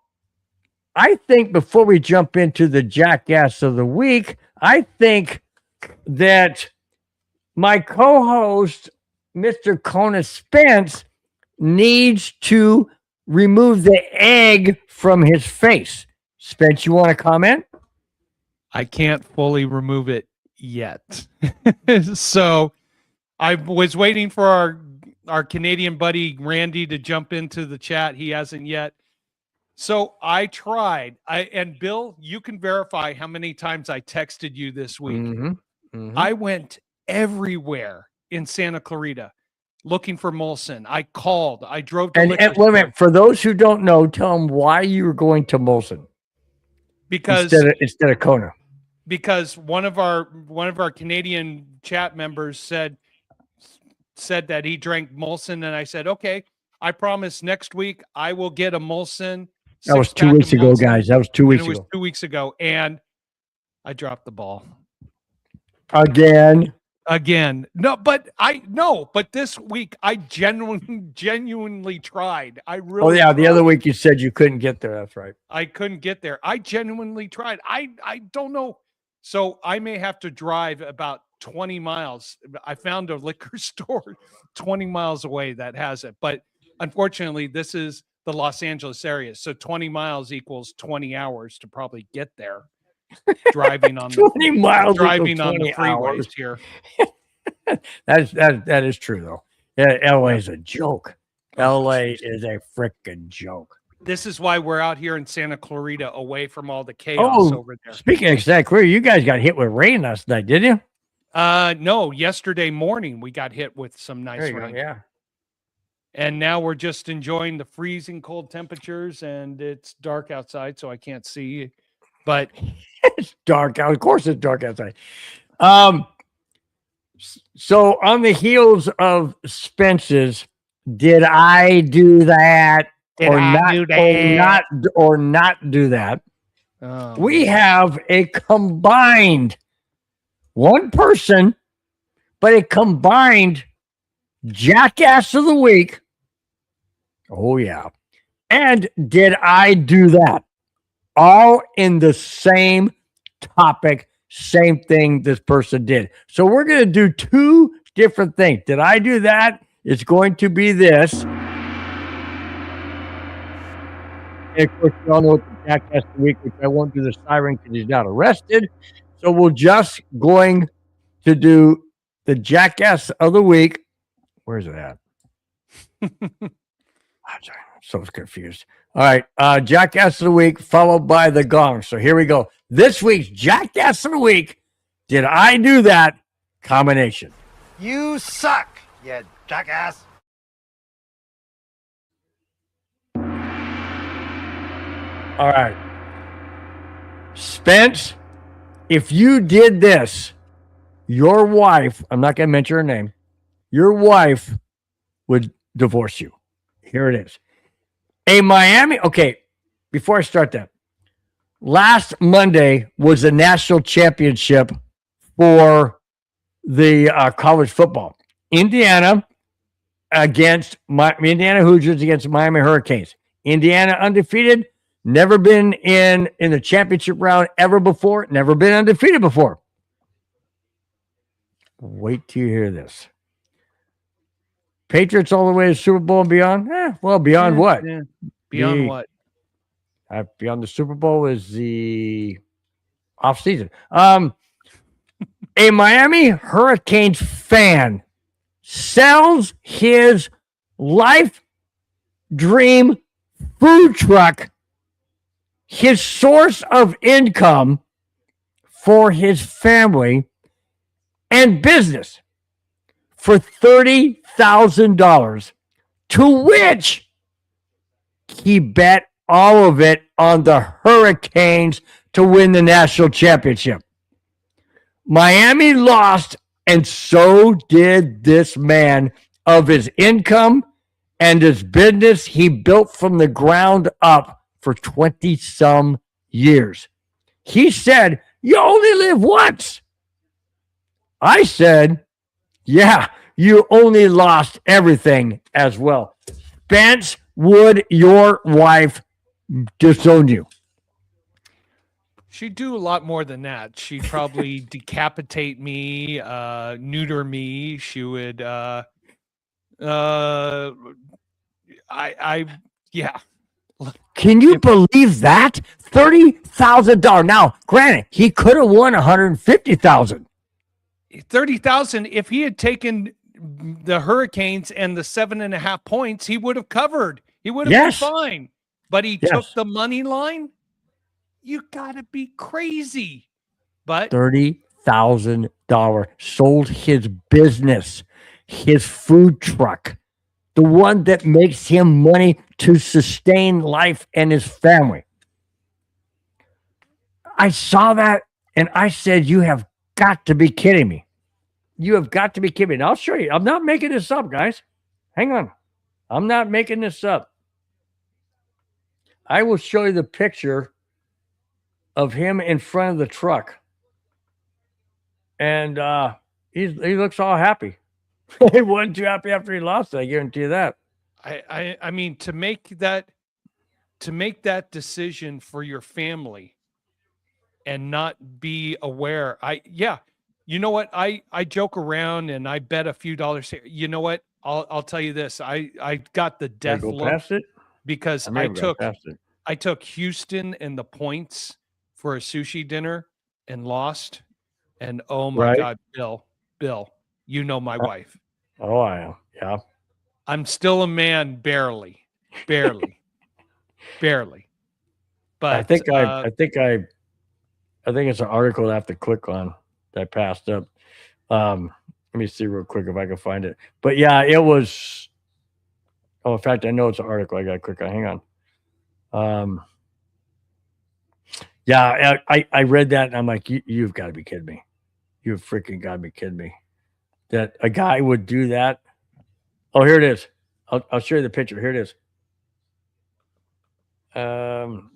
I think before we jump into the jackass of the week, I think that my co-host, Mr. Kona Spence, needs to remove the egg from his face. Spence, you want to comment? I can't fully remove it yet. So I was waiting for our Canadian buddy Randy to jump into the chat. He hasn't yet. So I tried. And Bill, you can verify how many times I texted you this week. I went everywhere in Santa Clarita looking for Molson. I called. I drove to and wait a minute. For those who don't know, tell them why you were going to Molson because instead of Kona. Because one of our Canadian chat members said that he drank Molson, and I said, okay, I promise next week I will get a Molson. That was 2 weeks ago, guys. That was 2 weeks ago. It was 2 weeks ago, and I dropped the ball again. But this week I genuinely tried. I really. Oh yeah, the other week you said you couldn't get there. That's right. I couldn't get there. I genuinely tried. I don't know. So I may have to drive about 20 miles. I found a liquor store 20 miles away that has it. But unfortunately, this is the Los Angeles area. So 20 miles equals 20 hours to probably get there. Driving on 20 miles driving on the freeways hours. Here. that is true though. Yeah, LA is a joke. LA is a freaking joke. This is why we're out here in Santa Clarita, away from all the chaos over there. Speaking of Santa Clarita, you guys got hit with rain last night, did you? No. Yesterday morning we got hit with some nice rain. Yeah. And now we're just enjoying the freezing cold temperatures, and it's dark outside, so I can't see. But it's dark out. Of course, it's dark outside. So on the heels of Spence's, did I do that? Or not do that? We have a combined one person, but a combined jackass of the week. Oh yeah. And did I do that? All in the same topic, same thing this person did. So we're going to do two different things. Did I do that? It's going to be this. And of course, you all know what the jackass of the week, which I won't do the siren because he's not arrested. So we're just going to do the jackass of the week. Where's it at? I'm so confused. All right. Jackass of the week, followed by the gong. So here we go. This week's jackass of the week. Did I do that combination? You suck, you jackass. All right. Spence, if you did this, your wife, I'm not going to mention her name, your wife would divorce you. Here it is. Okay, before I start that, last Monday was the national championship for the college football. Indiana Hoosiers against Miami Hurricanes. Indiana undefeated, never been in the championship round ever before, never been undefeated before. Wait till you hear this. Patriots all the way to Super Bowl and beyond? Beyond what? Yeah. Beyond what? Beyond the Super Bowl is the off season. A Miami Hurricanes fan sells his life dream food truck, his source of income for his family and business, for $30,000, to which he bet all of it on the Hurricanes to win the national championship. Miami lost, and so did this man of his income and his business he built from the ground up for 20-some years. He said, "You only live once." I said, "Yeah, you only lost everything as well." Spence, would your wife disown you? She'd do a lot more than that. She'd probably decapitate me, neuter me. She would, yeah. Can you believe that? $30,000. Now, granted, he could have won $150,000. 30,000. If he had taken the Hurricanes and the 7.5 points, he would have covered. He would have been fine. But he took the money line. You gotta be crazy. But $30,000, sold his business, his food truck, the one that makes him money to sustain life and his family. I saw that and I said, "You have got to be kidding me. You have got to be kidding me." And I'll show you. I'm not making this up, guys. Hang on. I'm not making this up. I will show you the picture of him in front of the truck. And he looks all happy. He wasn't too happy after he lost it, I guarantee you that. I mean, to make that decision for your family and not be aware. You know what? I joke around and I bet a few dollars here. You know what? I'll tell you this. I got the death look because I took Houston and the points for a sushi dinner and lost. And oh my God, Bill, you know my wife. Oh, I am. Yeah. I'm still a man, barely. But I think it's an article I have to click on that I passed up. Let me see real quick if I can find it. But yeah, it was. Oh, in fact, I know it's an article I got to click on. Hang on. Yeah, I read that and I'm like, you've got to be kidding me. You've freaking got to be kidding me. That a guy would do that. Oh, here it is. I'll show you the picture. Here it is. Hang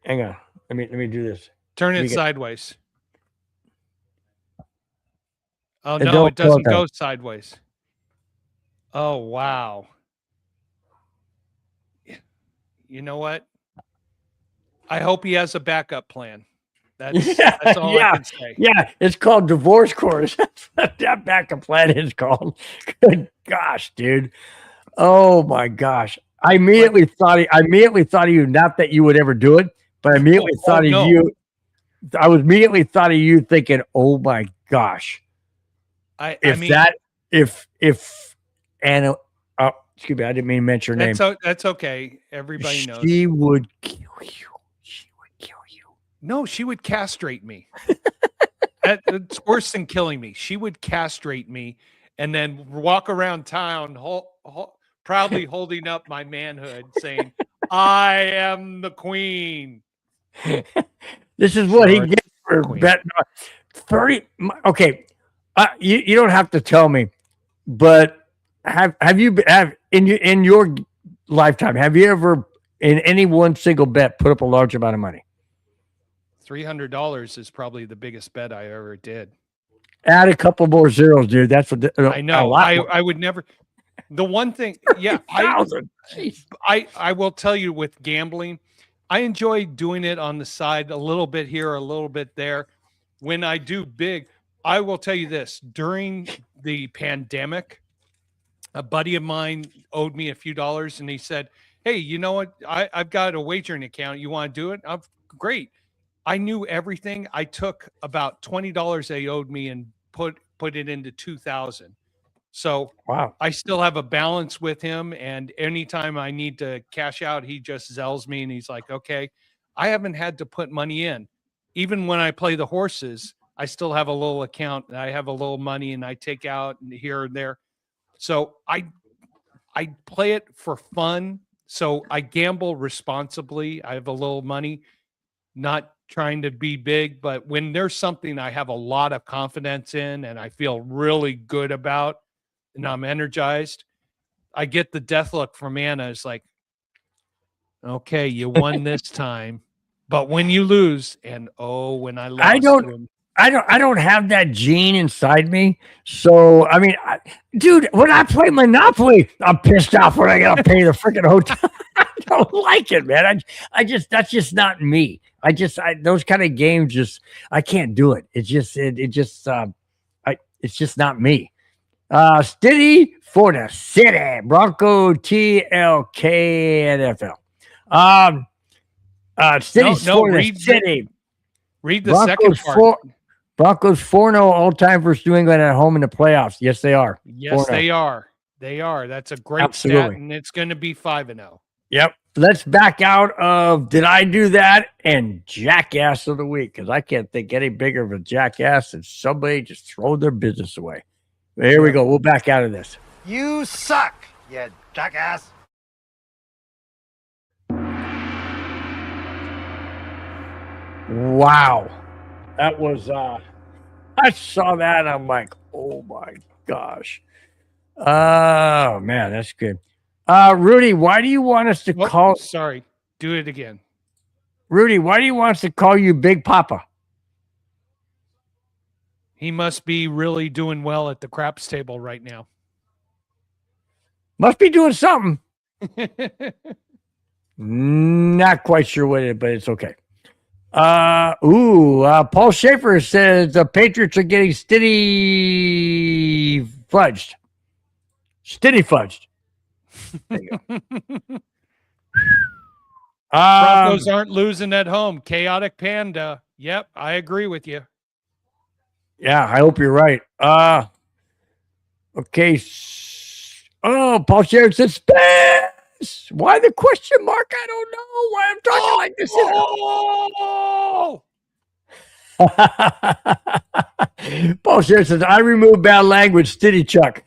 on. Let me do this. Turn it sideways. Oh no, it doesn't go sideways. Oh wow. You know what? I hope he has a backup plan. That's all I can say. Yeah, it's called divorce course. That's what that backup plan is called. Good gosh, dude. Oh my gosh. I immediately thought of you, not that you would ever do it, but I immediately thought of you. I was immediately thought of you thinking, oh my gosh. If Anna, excuse me, I didn't mean to mention her name. That's okay. Everybody knows. She would kill you. No, she would castrate me. It's worse than killing me. She would castrate me and then walk around town proudly holding up my manhood saying, "I am the queen." This is what he gets for betting 30. Okay. You don't have to tell me, but have you in your lifetime, have you ever in any one single bet, put up a large amount of money. $300 is probably the biggest bet I ever did. Add a couple more zeros, dude. That's what I know. I would never. The one thing, yeah, I will tell you with gambling, I enjoy doing it on the side, a little bit here, a little bit there. When I do big, I will tell you this: during the pandemic, a buddy of mine owed me a few dollars, and he said, "Hey, you know what? I've got a wagering account. You want to do it? Great." I knew everything. I took about $20 they owed me and put it into 2,000. So wow, I still have a balance with him. And anytime I need to cash out, he just zells me and he's like, okay, I haven't had to put money in. Even when I play the horses, I still have a little account and I have a little money and I take out here and there. So I play it for fun. So I gamble responsibly. I have a little money, not trying to be big, but when there's something I have a lot of confidence in and I feel really good about and I'm energized, I get the death look from Anna. It's like, okay, you won this time, but when you lose, and when I lost, I don't have that gene inside me. So I mean, dude, when I play Monopoly, I'm pissed off when I gotta pay the freaking hotel. I don't like it, man. I just that's just not me. Those kind of games I can't do it. It's just it's just not me. Stiddy for the city, Bronco TLK NFL. Stiddy's for the city. Read the second part. Broncos 4-0 all-time versus New England at home in the playoffs. Yes, they are. Yes, 4-0. They are. They are. That's a great stat, and it's going to be 5-0. Yep. Let's back out of Did I Do That and Jackass of the Week, because I can't think any bigger of a jackass than somebody just throwing their business away. But here we go. We'll back out of this. You suck, you jackass. Wow. That was I saw that and I'm like, oh my gosh. Oh man, that's good. Rudy, why do you want us to call sorry, do it again. Rudy, why do you want us to call you Big Papa? He must be really doing well at the craps table right now. Must be doing something. Not quite sure what it is, but it's okay. Paul Schaefer says the Patriots are getting Stiddy fudged. Stiddy fudged. There you go. Broncos aren't losing at home. Chaotic Panda. Yep, I agree with you. Yeah, I hope you're right. Okay. Paul Schaefer says space. Why the question mark? I don't know why I'm talking like this. Paul Schaefer says, I remove bad language, Stiddy Chuck.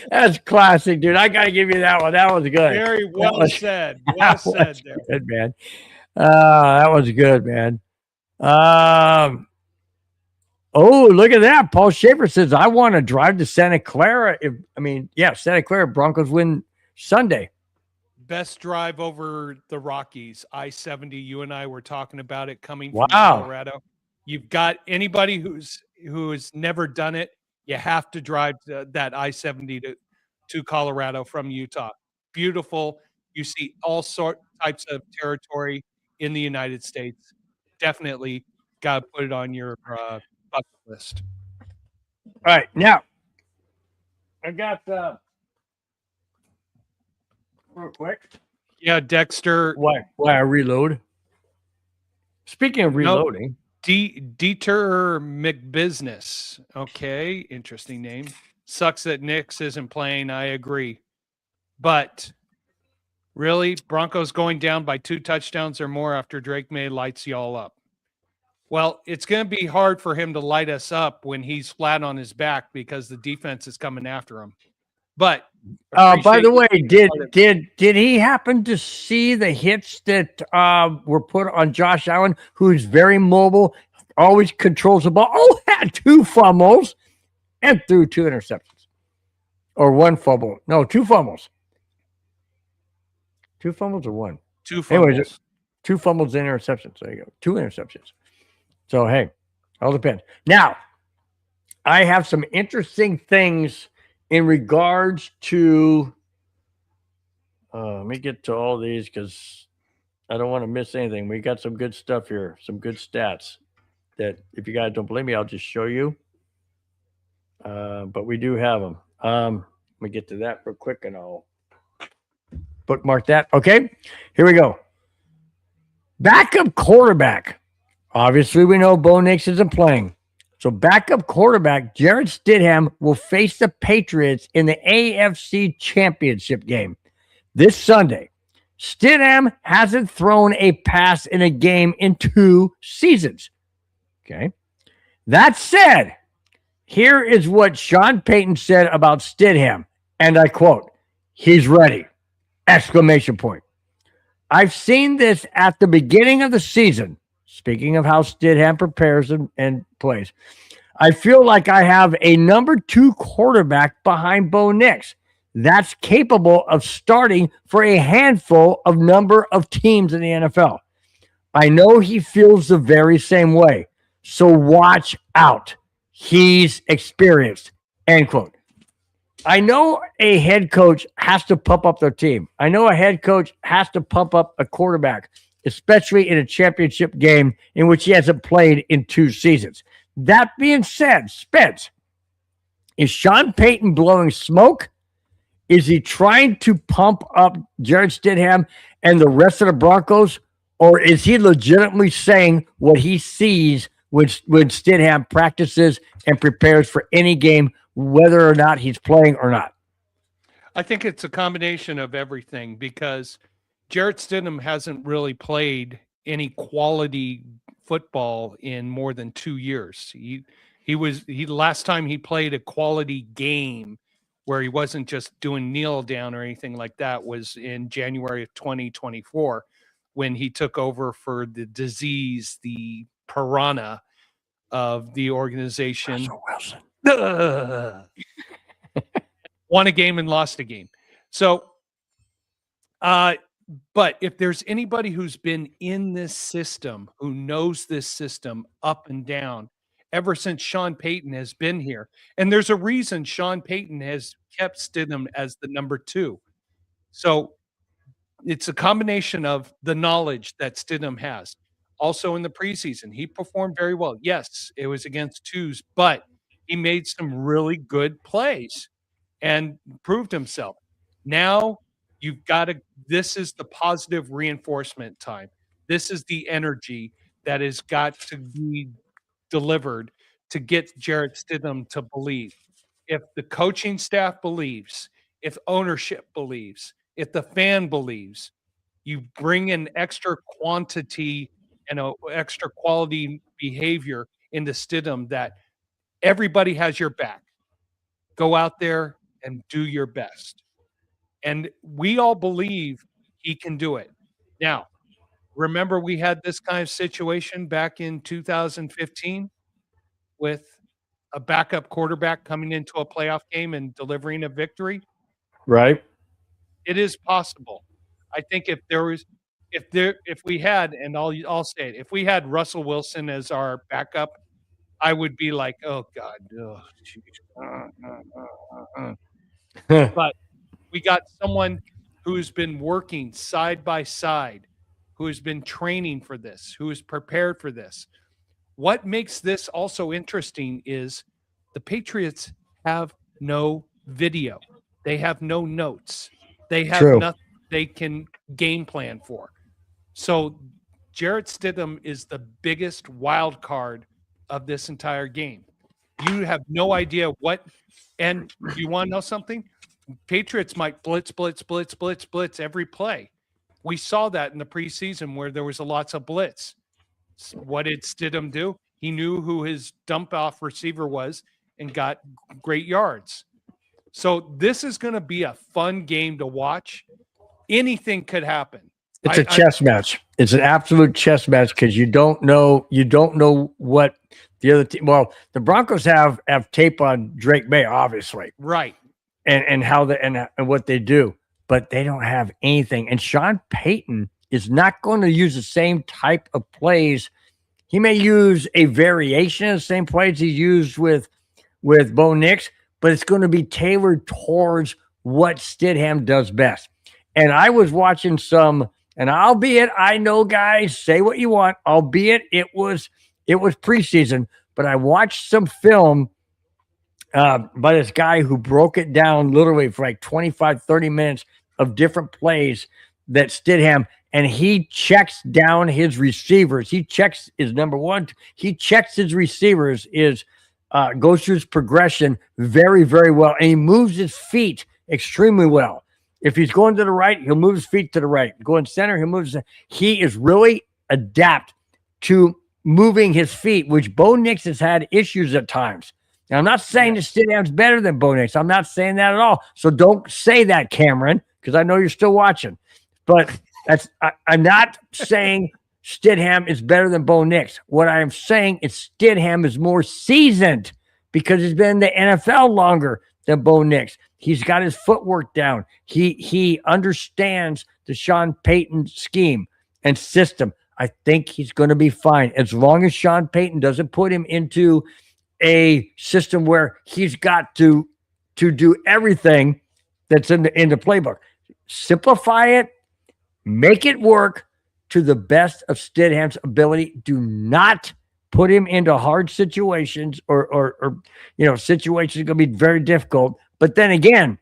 That's classic, dude. I got to give you that one. That was good. Very well said. Well said there. Good, man. That was good, man. Oh, look at that. Paul Schaefer says, I want to drive to Santa Clara. Santa Clara Broncos win Sunday. Best drive over the Rockies, I-70. You and I were talking about it coming from Colorado. You've got anybody who's never done it. You have to drive that I-70 to Colorado from Utah. Beautiful. You see all types of territory in the United States. Definitely got to put it on your bucket list. All right. Now, I got real quick. Yeah, Dexter. Why I reload? Speaking of reloading. Dieter McBusiness. Okay, interesting name. Sucks that Nix isn't playing. I agree. But really, Broncos going down by 2 touchdowns or more after Drake May lights y'all up. Well, it's going to be hard for him to light us up when he's flat on his back because the defense is coming after him. But by the way, did he happen to see the hits that were put on Josh Allen, who's very mobile, always controls the ball? Oh, had 2 fumbles and threw 2 interceptions, or 1 fumble. No, 2 fumbles. 2 fumbles or 1? 2 fumbles. Anyways, 2 fumbles and interceptions. There you go. 2 interceptions. So, hey, all depends. Now, I have some interesting things in regards to let me get to all these because I don't want to miss anything. We got some good stuff here, some good stats that if you guys don't believe me, I'll just show you. But we do have them. Let me get to that real quick and I'll bookmark that. Okay, here we go. Backup quarterback. Obviously, we know Bo Nix isn't playing. So backup quarterback Jarrett Stidham will face the Patriots in the AFC Championship game this Sunday. Stidham hasn't thrown a pass in a game in 2 seasons. Okay. That said, here is what Sean Payton said about Stidham, and I quote, "He's ready!" Exclamation point. I've seen this at the beginning of the season. Speaking of how Stidham prepares and plays, I feel like I have a number 2 quarterback behind Bo Nix that's capable of starting for a handful of number of teams in the NFL. I know he feels the very same way. So watch out. He's experienced. End quote. I know a head coach has to pump up their team. I know a head coach has to pump up a quarterback, especially in a championship game in which he hasn't played in 2 seasons. That being said, Spence, is Sean Payton blowing smoke? Is he trying to pump up Jarrett Stidham and the rest of the Broncos? Or is he legitimately saying what he sees when Stidham practices and prepares for any game, whether or not he's playing or not? I think it's a combination of everything because Jarrett Stidham hasn't really played any quality football in more than 2 years. He last time he played a quality game where he wasn't just doing kneel down or anything like that was in January of 2024 when he took over for the disease, the piranha of the organization. Russell Wilson. Won a game and lost a game. So, but if there's anybody who's been in this system, who knows this system up and down, ever since Sean Payton has been here, and there's a reason Sean Payton has kept Stidham as the number 2. So it's a combination of the knowledge that Stidham has. Also in the preseason, he performed very well. Yes, it was against 2s, but he made some really good plays and proved himself. Now you've got to, this is the positive reinforcement time. This is the energy that has got to be delivered to get Jarrett Stidham to believe. If the coaching staff believes, if ownership believes, if the fan believes, you bring an extra quantity and an extra quality behavior into Stidham that everybody has your back. Go out there and do your best. And we all believe he can do it. Now, remember we had this kind of situation back in 2015 with a backup quarterback coming into a playoff game and delivering a victory? Right. It is possible. I think if we had, and I'll say it, if we had Russell Wilson as our backup, I would be like, oh God, but we got someone who's been working side by side, who has been training for this, who is prepared for this. What makes this also interesting is the Patriots have no video. They have no notes. They have nothing they can game plan for. So Jarrett Stidham is the biggest wild card of this entire game. You have no idea what, and you want to know something? Patriots might blitz every play. We saw that in the preseason where there was lots of blitz. What did Stidham do? He knew who his dump off receiver was and got great yards. So this is going to be a fun game to watch. Anything could happen. It's a chess match. It's an absolute chess match because you don't know what the other team. Well, the Broncos have tape on Drake May, obviously, right, and how and what they do. but they don't have anything. And Sean Payton is not going to use the same type of plays. He may use a variation of the same plays he used with Bo Nix, but it's going to be tailored towards what Stidham does best. And I was watching some, and albeit I know, guys, say what you want, albeit it was preseason, but I watched some film by this guy who broke it down literally for like 25, 30 minutes of different plays that Stidham, and he checks down his receivers. He checks his number one. He checks his receivers, goes through his progression very, very well. And he moves his feet extremely well. If he's going to the right, he'll move his feet to the right. Going center, he'll move he is really adept to moving his feet, which Bo Nix has had issues at times. Now, I'm not saying that Stidham's better than Bo Nix. I'm not saying that at all. So don't say that, Cameron, because I know you're still watching. But I'm not saying Stidham is better than Bo Nix. What I am saying is Stidham is more seasoned because he's been in the NFL longer than Bo Nix. He's got his footwork down. He understands the Sean Payton scheme and system. I think he's going to be fine as long as Sean Payton doesn't put him into a system where he's got to do everything that's in the playbook. Simplify it, make it work to the best of Stidham's ability. Do not put him into hard situations or situations are going to be very difficult. But then again,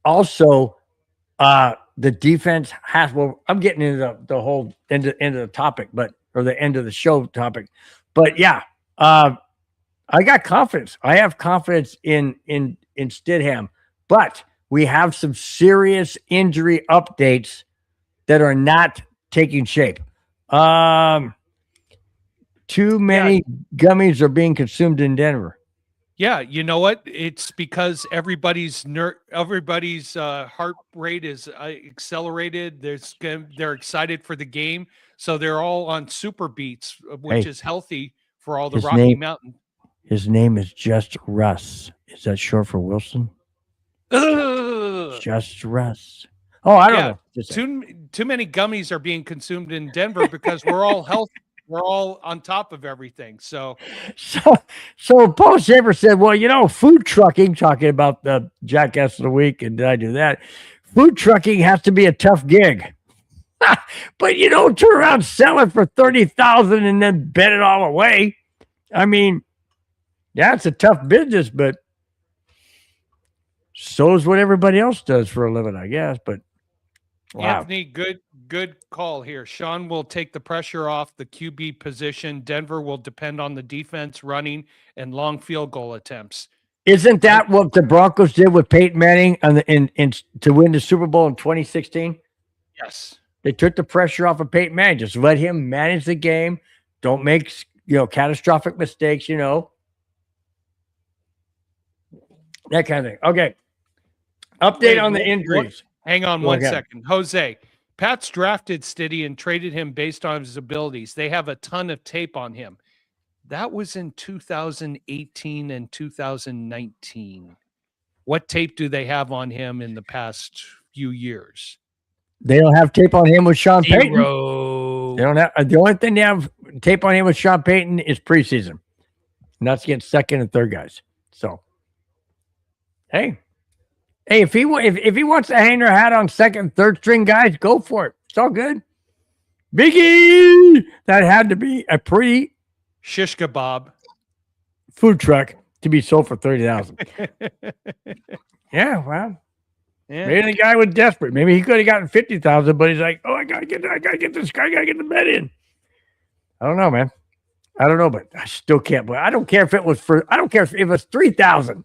also the defense has, well, I'm getting into the whole end of the topic, or the end of the show topic. But yeah, I got confidence. I have confidence in Stidham, but we have some serious injury updates that are not taking shape. Too many gummies are being consumed in Denver. Yeah, you know what? It's because everybody's heart rate is accelerated. They're excited for the game, so they're all on super beats, which is healthy for all the Rocky Mountain. His name is Just Russ. Is that short for Wilson? Just Russ. Oh, I don't know. Too many gummies are being consumed in Denver because we're all healthy. We're all on top of everything. So Paul Shaver said, well, food trucking, talking about the Jackass of the Week, and did I do that? Food trucking has to be a tough gig. But you don't turn around, sell it for $30,000 and then bet it all away. I mean, yeah, it's a tough business, but so is what everybody else does for a living, I guess. But wow. Anthony, good call here. Sean will take the pressure off the QB position. Denver will depend on the defense running and long field goal attempts. Isn't that what the Broncos did with Peyton Manning to win the Super Bowl in 2016? Yes. They took the pressure off of Peyton Manning. Just let him manage the game. Don't make catastrophic mistakes, that kind of thing. Okay. Update on the injuries. Hang on one second. Jose, Pats drafted Stidham and traded him based on his abilities. They have a ton of tape on him. That was in 2018 and 2019. What tape do they have on him in the past few years? They don't have tape on him with Sean Payton. Zero. They don't have. The only thing they have tape on him with Sean Payton is preseason, and that's against second and third guys. So, hey, if he wants to hang their hat on second, third string guys, go for it. It's all good. Biggie, that had to be a pretty shish kebab food truck to be sold for $30,000. Yeah, well. Yeah. Maybe the guy was desperate. Maybe he could have gotten $50,000, but he's like, "Oh, I gotta get this guy. I gotta get the bet in." I don't know, man. I don't know, but I still can't. But I don't care if it was I don't care if it was $3,000.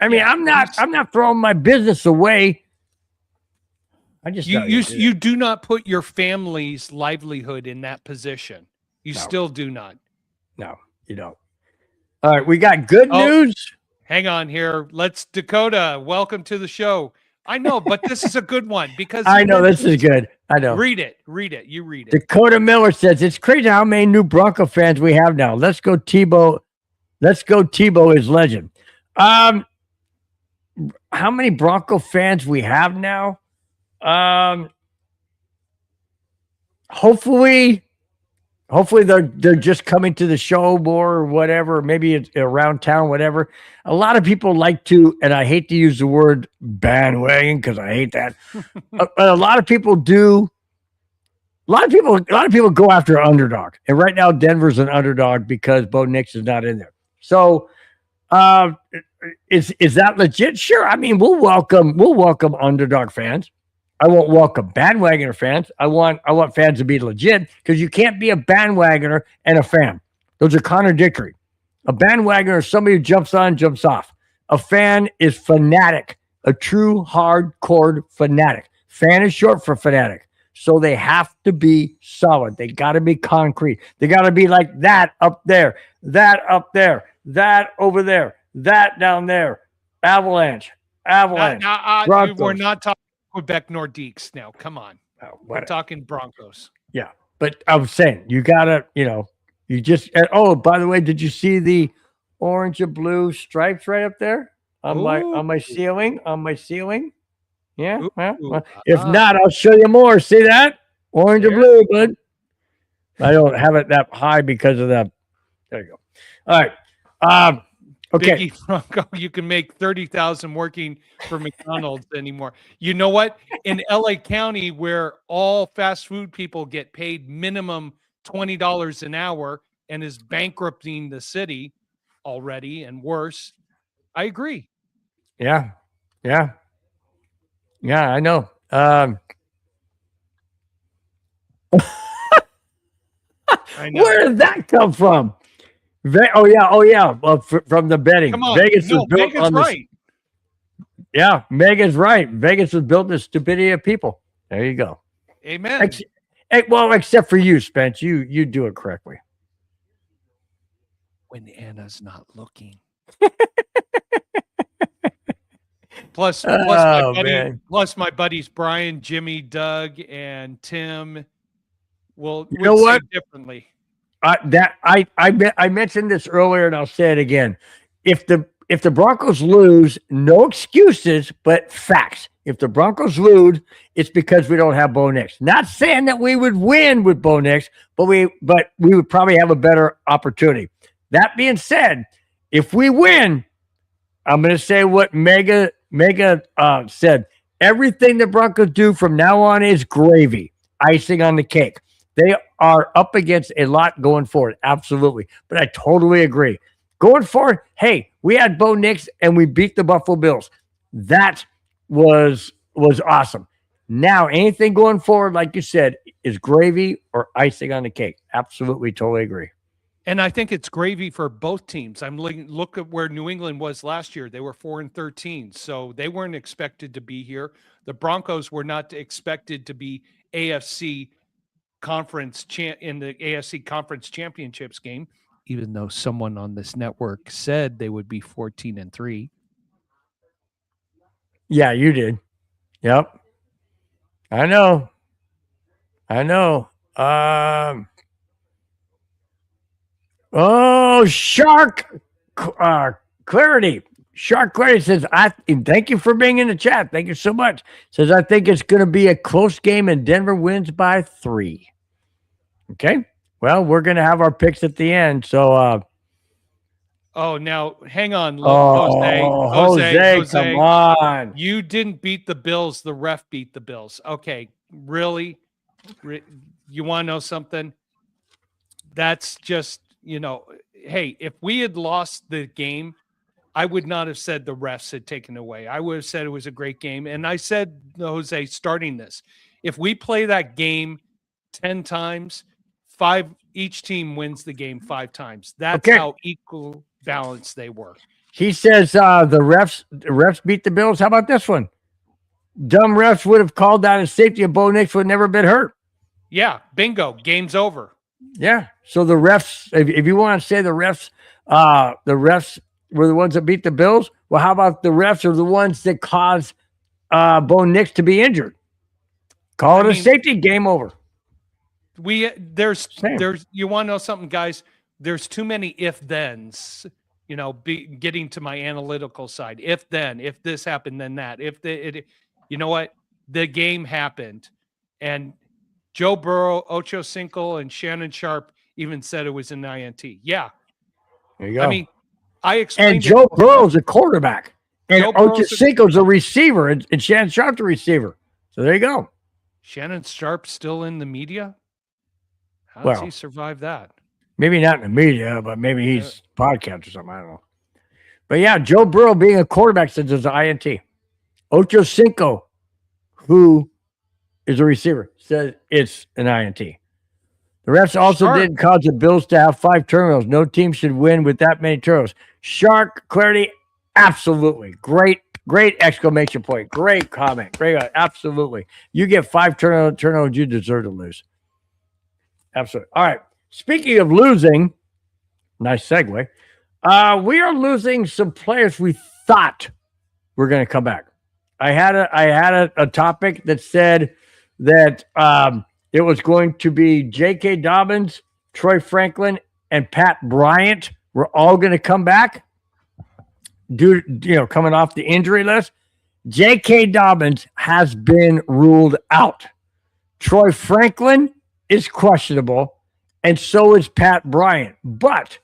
I mean, I'm not throwing my business away. I just you do not put your family's livelihood in that position. You still do not. No, you don't. All right, we got good news. Hang on here. Dakota, welcome to the show. I know, but this is a good one because I know this is good. I know. Read it. You read it. Dakota Miller says it's crazy how many new Bronco fans we have now. Let's go Tebow. Let's go Tebow is legend. How how many Bronco fans we have now. Hopefully they're just coming to the show more or whatever. Maybe it's around town, whatever. A lot of people like to, and I hate to use the word bandwagon because I hate that. But a lot of people do. A lot of people go after an underdog, and right now Denver's an underdog because Bo Nix is not in there. So, is that legit? Sure. I mean, we'll welcome underdog fans. I won't welcome bandwagoner fans. I want fans to be legit because you can't be a bandwagoner and a fan. Those are contradictory. A bandwagoner is somebody who jumps on, jumps off. A fan is fanatic, a true hardcore fanatic. Fan is short for fanatic. So they have to be solid. They got to be concrete. They got to be like that up there, that up there, that over there, that down there. Avalanche. Dude, we're not talking Quebec Nordiques now. Come on. We're talking Broncos. Yeah. But I was saying, you got to, you just, by the way, did you see the orange and blue stripes right up there on my ceiling? On my ceiling? Yeah. Well, if not, I'll show you more. See that? Orange and blue, bud. I don't have it that high because of that. There you go. All right. Okay. Biggie Bronco, you can make 30,000 working for McDonald's anymore. You know what? In LA County, where all fast food people get paid minimum $20 an hour and is bankrupting the city already and worse, I agree. Yeah. I know. I know. Where did that come from? Oh yeah. Well, from the betting. Come on. Vegas was built Vegas on this. right. Yeah, Megan's right. Vegas was built on the stupidity of people. There you go. Amen. Well, except for you, Spence. You do it correctly. When Anna's not looking. Plus my buddies Brian, Jimmy, Doug, and Tim will you know what? say differently. I mentioned this earlier, and I'll say it again. If the Broncos lose, no excuses, but facts. If the Broncos lose, it's because we don't have Bo Nix. Not saying that we would win with Bo Nix, but we would probably have a better opportunity. That being said, if we win, I'm going to say what Mega said. Everything the Broncos do from now on is gravy, icing on the cake. They are up against a lot going forward. Absolutely. But I totally agree. Going forward, hey, we had Bo Nix and we beat the Buffalo Bills. That was awesome. Now, anything going forward, like you said, is gravy or icing on the cake. Absolutely, totally agree. And I think it's gravy for both teams. I'm look at where New England was last year. They were 4-13, so they weren't expected to be here. The Broncos were not expected to be AFC conference in the AFC conference championships game, even though someone on this network said they would be 14-3. Yeah, you did. Yep. I know. Shark Clarity. Shark Clarity says, thank you for being in the chat. Thank you so much. Says, I think it's going to be a close game and Denver wins by 3. Okay. Well, we're going to have our picks at the end. So, now hang on. Jose, come on. You didn't beat the Bills. The ref beat the Bills. Okay. Really? You want to know something? That's just, hey, if we had lost the game, I would not have said the refs had taken away. I would have said it was a great game. And I said, Jose, starting this, if we play that game 10 times, each team wins the game 5 times. That's how equal balance they were. He says the refs beat the Bills. How about this one? Dumb refs would have called that a safety and Bo Nix would have never been hurt. Yeah, bingo. Game's over. Yeah. So the refs, if you want to say the refs were the ones that beat the Bills, well, how about the refs are the ones that caused Bo Nix to be injured? Call it a safety, game over. There's you want to know something, guys? There's too many if-thens getting to my analytical side. If this happened, then that. You know what? The game happened, and Joe Burrow, Ocho Cinco, and Shannon Sharp even said it was an INT. Yeah, There you go. I mean, I explained. And Joe Burrow's a quarterback, and Ocho Cinco's a receiver, and Shannon Sharp's a receiver. So there you go. Shannon Sharp still in the media? How does he survive that? Maybe not in the media, but maybe he's podcast or something. I don't know. But yeah, Joe Burrow being a quarterback says it's an INT. Ocho Cinco, who is a receiver, says it's an INT. The refs also didn't cause the Bills to have 5 turnovers. No team should win with that many turnovers. Shark clarity, absolutely. Great exclamation point. Great comment. Great, absolutely. You get 5 turnovers, you deserve to lose. Absolutely. All right. Speaking of losing, nice segue. We are losing some players we thought were going to come back. I had a topic that said that it was going to be J.K. Dobbins, Troy Franklin, and Pat Bryant were all going to come back coming off the injury list. J.K. Dobbins has been ruled out. Troy Franklin is questionable, and so is Pat Bryant. But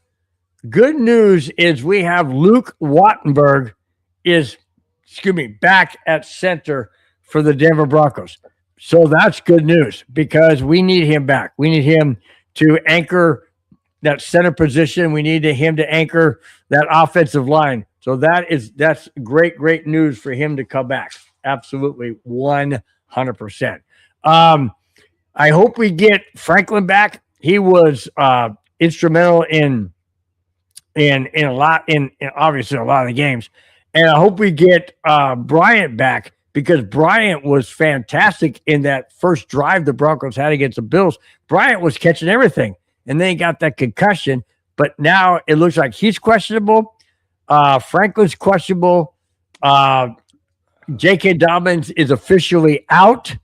good news is we have Luke Wattenberg back at center for the Denver Broncos. So that's good news because we need him back. We need him to anchor that center position. We need him to anchor that offensive line. So that's great news for him to come back. Absolutely, 100%. I hope we get Franklin back. He was instrumental in obviously a lot of the games, and I hope we get Bryant back because Bryant was fantastic in that first drive the Broncos had against the Bills. Bryant was catching everything, and then he got that concussion. But now it looks like he's questionable. Franklin's questionable. J.K. Dobbins is officially out.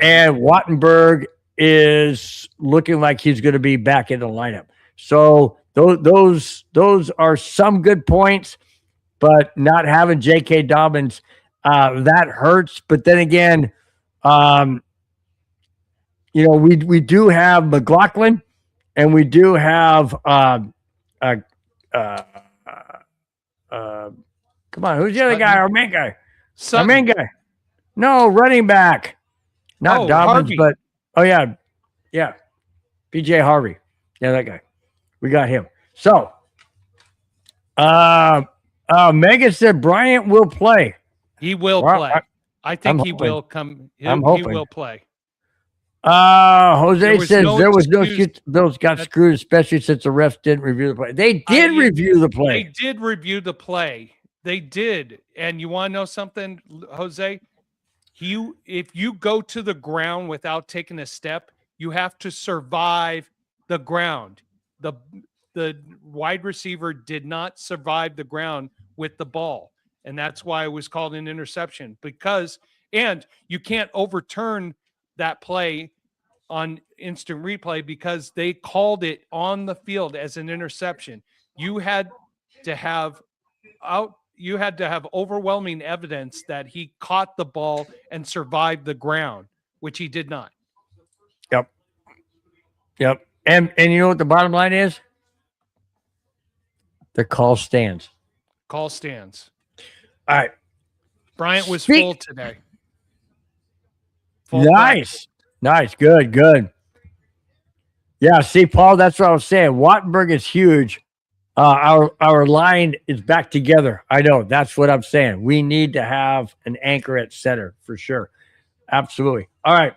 And Wattenberg is looking like he's going to be back in the lineup. So those are some good points, but not having J.K. Dobbins, that hurts. But then again, we do have McLaughlin, and we do have come on, who's the other guy? Our main guy. Our main guy. No, running back. Not Dobbins, Harvey. but PJ Harvey. Yeah, that guy. We got him. So, Megan said Bryant will play. He will play. I think he will come. He will play. Jose says there was no excuse. Bills got screwed, especially since the refs didn't review the play. They did review the play. They did review the play. They did. And you want to know something, Jose? If you go to the ground without taking a step, you have to survive the ground. The wide receiver did not survive the ground with the ball, and that's why it was called an interception. And you can't overturn that play on instant replay because they called it on the field as an interception. You had to have overwhelming evidence that he caught the ball and survived the ground, which he did not. Yep. And you know what the bottom line is? The call stands. Call stands. All right. Bryant was full today. Nice. Good. Yeah, see, Paul, that's what I was saying. Wattenberg is huge. Our line is back together. I know. That's what I'm saying. We need to have an anchor at center for sure. Absolutely. All right.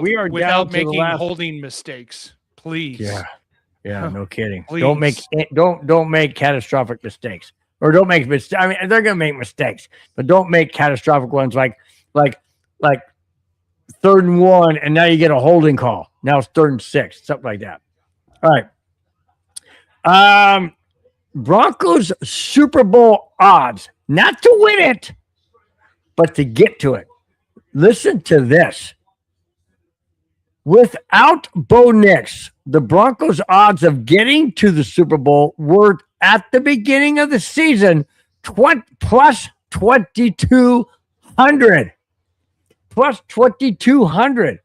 We are without down to making the last... holding mistakes, please. Yeah, no kidding. Please. Don't make catastrophic mistakes, or don't make mistakes. I mean, they're gonna make mistakes, but don't make catastrophic ones like 3rd and 1, and now you get a holding call. Now it's 3rd and 6, something like that. All right. Broncos Super Bowl odds, not to win it, but to get to it. Listen to this. Without Bo Nix, the Broncos' odds of getting to the Super Bowl were at the beginning of the season plus 2,200. Plus 2,200.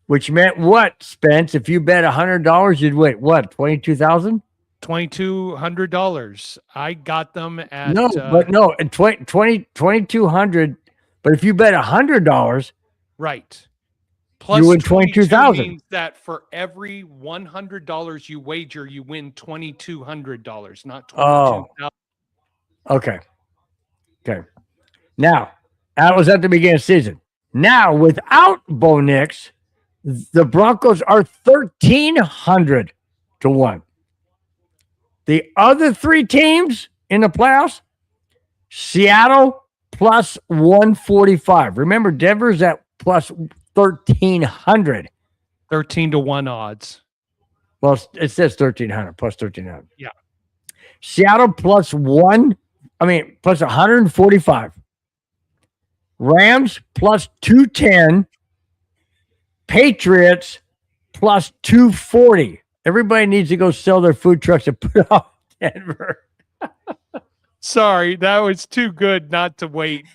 Which meant what, Spence? If you bet $100, you'd win what? 22,000? $2,200. I got them at and 2,200. But if you bet $100, right, plus you win 22,000. Means that for every $100 you wager, you win $2,200, not 22,000. Okay. Now that was at the beginning of the season. Now without Bo Nix, the Broncos are 1,300 to 1. The other three teams in the playoffs, Seattle plus 145. Remember, Denver's at plus 1,300. 13 to 1 odds. Well, it says 1,300 plus 1,300. Yeah. Seattle plus 145. Rams plus 210. Patriots plus 240. Everybody needs to go sell their food trucks and put off Denver. Sorry, that was too good not to wait.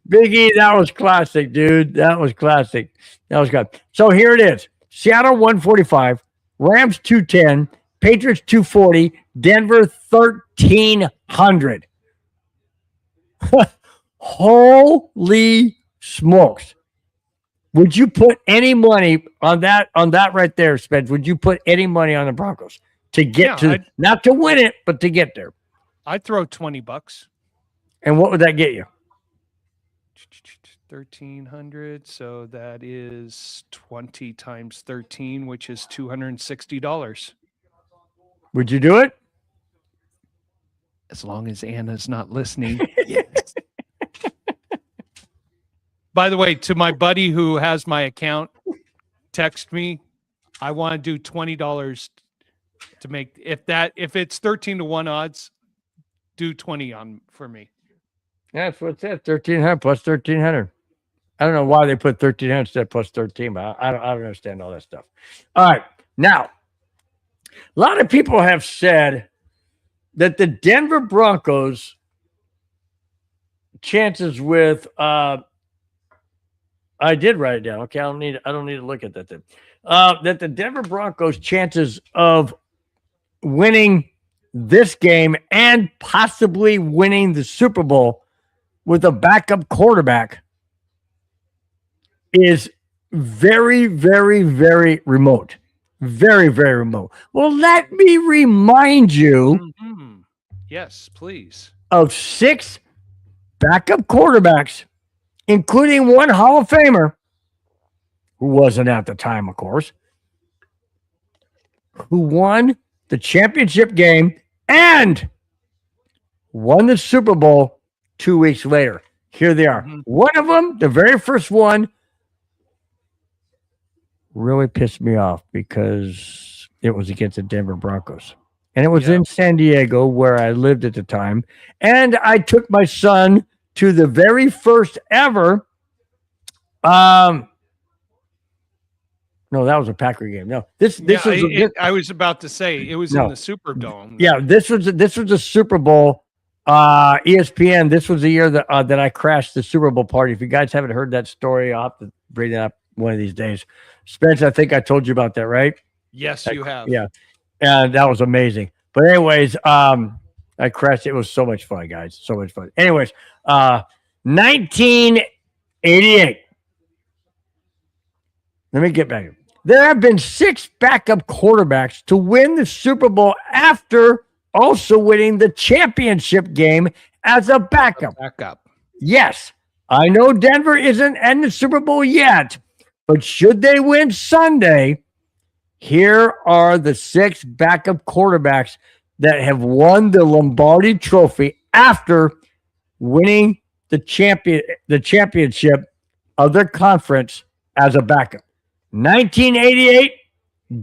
Big E, that was classic, dude. That was classic. That was good. So here it is. Seattle 145, Rams 210, Patriots 240, Denver 1,300. Holy smokes. Would you put any money on that right there, Spence? Would you put any money on the Broncos to get not to win it, but to get there? I'd throw $20. And what would that get you? 1,300. So that is 20 times 13, which is $260. Would you do it? As long as Anna's not listening. Yes. By the way, to my buddy who has my account, text me. I want to do $20 to make if it's 13 to 1 odds, do 20 on for me. Yeah, that's what it says. 1,300 plus 1,300. I don't know why they put 1,300 instead of plus 13, but I don't understand all that stuff. All right. Now, a lot of people have said that the Denver Broncos chances with I did write it down. Okay, I don't need to look at that then. That the Denver Broncos chances of winning this game and possibly winning the Super Bowl with a backup quarterback is very, very, very remote. Very, very remote. Well, let me remind you yes, please, of 6 backup quarterbacks, including one Hall of Famer, who wasn't at the time, of course, who won the championship game and won the Super Bowl 2 weeks later. Here they are. One of them, the very first one, really pissed me off because it was against the Denver Broncos. And it was in San Diego, where I lived at the time. And I took my son to the very first ever. No, that was a Packer game. No, this was. I was about to say it was in the Superdome. Yeah, this was a Super Bowl. ESPN. This was the year that I crashed the Super Bowl party. If you guys haven't heard that story, I'll have to bring it up one of these days. Spence, I think I told you about that, right? Yes, you have. Yeah, and that was amazing. But anyways, I crashed. It was so much fun, guys. So much fun. Anyways, 1988. Let me get back. There have been 6 backup quarterbacks to win the Super Bowl after also winning the championship game as a backup. Yes, I know Denver isn't in the Super Bowl yet, but should they win Sunday, here are the 6 backup quarterbacks that have won the Lombardi Trophy after winning the championship of their conference as a backup. 1988,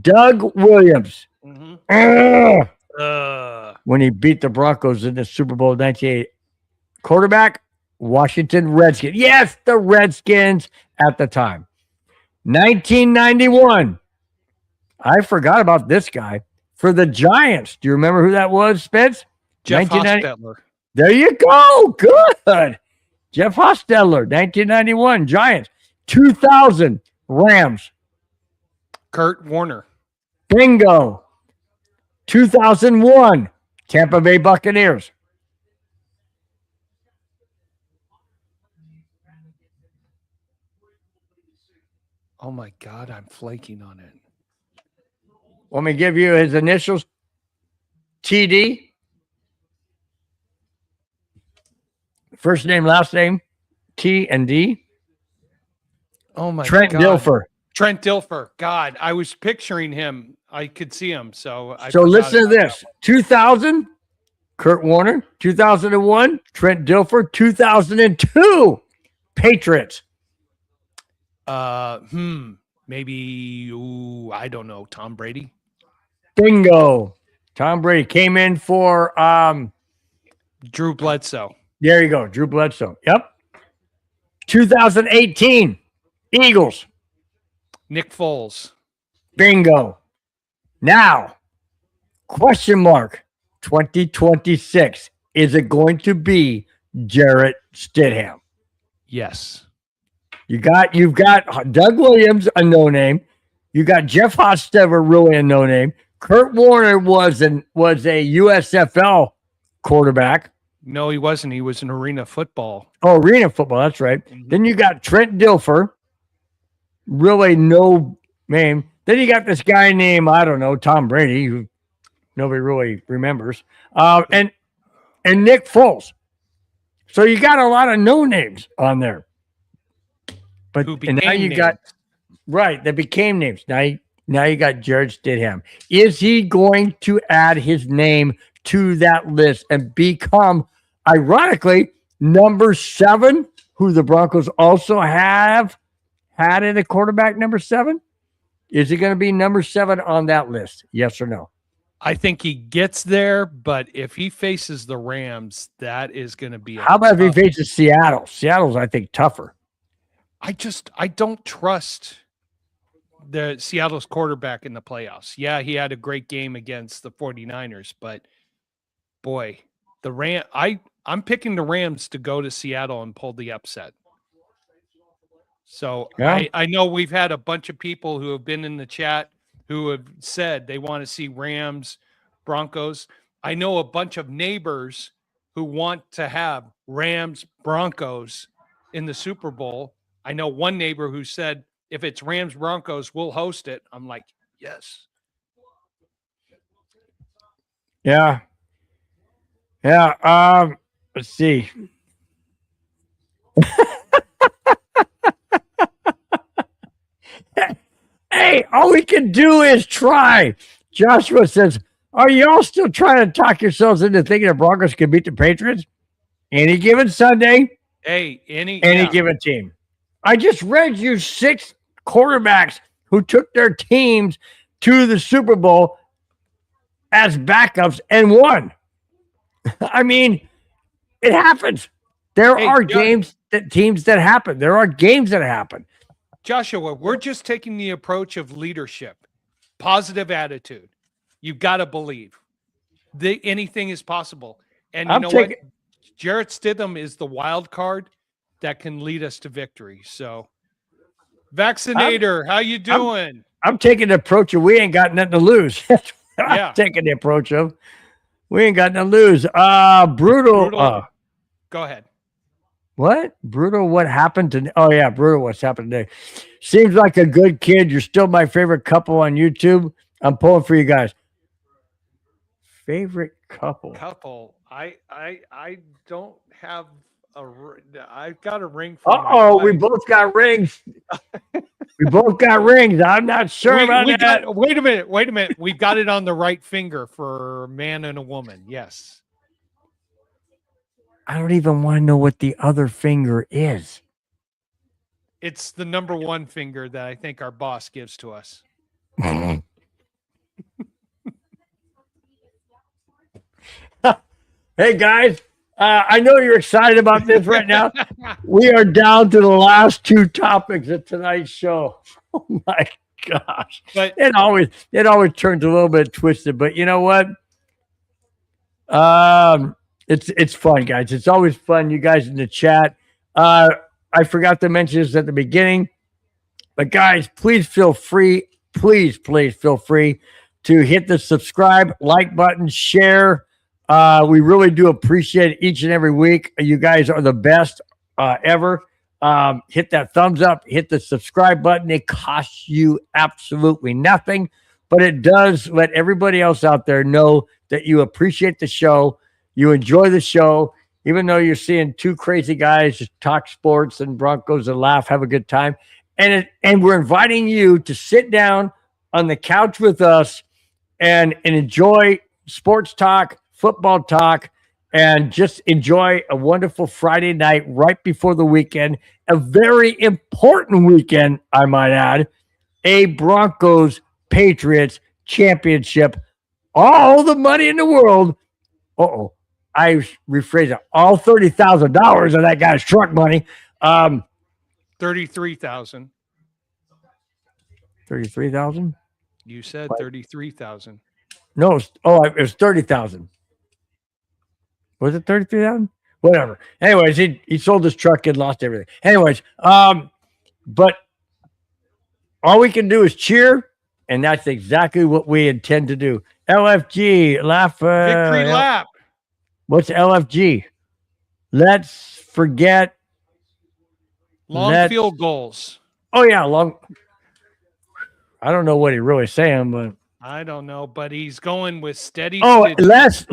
Doug Williams. When he beat the Broncos in the Super Bowl 1988. Quarterback, Washington Redskins. Yes, the Redskins at the time. 1991. I forgot about this guy. for the Giants. Do you remember who that was, Spence? Jeff 1990 Hostetler. There you go. Good. Jeff Hostetler, 1991 Giants. 2000 Rams. Kurt Warner. Bingo. 2001 Tampa Bay Buccaneers. Oh my God, I'm flaking on it. Let me give you his initials. TD. First name, last name, T and D. Oh my Trent God. Dilfer. Trent Dilfer. God, I was picturing him. I could see him. So Listen to this. 2000, Kurt Warner. 2001, Trent Dilfer. 2002, Patriots. Maybe I don't know. Tom Brady. Bingo. Tom Brady came in for Drew Bledsoe. there you go. Drew Bledsoe. Yep. 2018, Eagles. Nick Foles. Bingo. Now, question mark 2026. Is it going to be Jarrett Stidham? Yes. You've got Doug Williams, a no name. You got Jeff Hostetler, really a no name. Kurt Warner was a USFL quarterback. No, he wasn't. He was in arena football. Oh, arena football. That's right. Mm-hmm. Then you got Trent Dilfer. Really no name. Then you got this guy named, I don't know, Tom Brady, who nobody really remembers. And Nick Foles. So you got a lot of no names on there. But and now you got right, they became names. Now you got Jarrett Stidham. Is he going to add his name to that list and become, ironically, number 7, who the Broncos also have had in a quarterback number 7? Is he going to be number 7 on that list? Yes or no? I think he gets there, but if he faces the Rams, that is going to be. How about if he faces Seattle? Seattle's, I think, tougher. I don't trust the Seattle's quarterback in the playoffs. Yeah, he had a great game against the 49ers, but boy, I'm picking the Rams to go to Seattle and pull the upset. So yeah. I know we've had a bunch of people who have been in the chat who have said they want to see Rams, Broncos. I know a bunch of neighbors who want to have Rams, Broncos in the Super Bowl. I know one neighbor who said, if it's Rams, Broncos, we'll host it. I'm like, yes. Yeah. Yeah. Let's see. Hey, all we can do is try. Joshua says, are y'all still trying to talk yourselves into thinking the Broncos can beat the Patriots? Any given Sunday? Hey, any given team. I just read you 6 quarterbacks who took their teams to the Super Bowl as backups and won. I mean, it happens. There are teams that happen. There are games that happen. Joshua, we're just taking the approach of leadership, positive attitude. You've got to believe anything is possible. And you know what? Jarrett Stidham is the wild card that can lead us to victory. So, Vaccinator, how you doing? I'm taking the approach of we ain't got nothing to lose. I'm taking the approach of we ain't got nothing to lose. Brutal. Go ahead. What? Brutal, what happened to... Oh, yeah, Brutal, what's happened today. Seems like a good kid. You're still my favorite couple on YouTube. I'm pulling for you guys. Favorite couple? I don't have I've got a ring for Uh-oh, we both got rings. We both got rings. I'm not sure about that. Wait a minute. We've got it on the right finger for a man and a woman. Yes. I don't even want to know what the other finger is. It's the number 1 finger that I think our boss gives to us. Hey, guys. I know you're excited about this right now. We are down to the last 2 topics of tonight's show. Oh, my gosh. But It always turns a little bit twisted, but you know what? It's fun, guys. It's always fun. You guys in the chat. I forgot to mention this at the beginning, but guys, please feel free. Please feel free to hit the subscribe, like button, share. We really do appreciate each and every week. You guys are the best ever. Hit that thumbs up, hit the subscribe button. It costs you absolutely nothing, but it does let everybody else out there know that you appreciate the show, you enjoy the show, even though you're seeing two crazy guys just talk sports and Broncos and laugh, have a good time. And we're inviting you to sit down on the couch with us and enjoy sports talk, football talk, and just enjoy a wonderful Friday night right before the weekend. A very important weekend, I might add. A Broncos-Patriots championship. All the money in the world. I rephrase it. All $30,000 of that guy's truck money. 33,000. 33,000? You said 33,000. No, it was 30,000. Was it 33,000? Whatever. Anyways, he sold his truck and lost everything. Anyways, but all we can do is cheer, and that's exactly what we intend to do. LFG, laugh. Victory lap. What's LFG? Let's forget. Long field goals. Oh, yeah, long. I don't know what he's really saying, but. I don't know, but he's going with steady. Oh, let's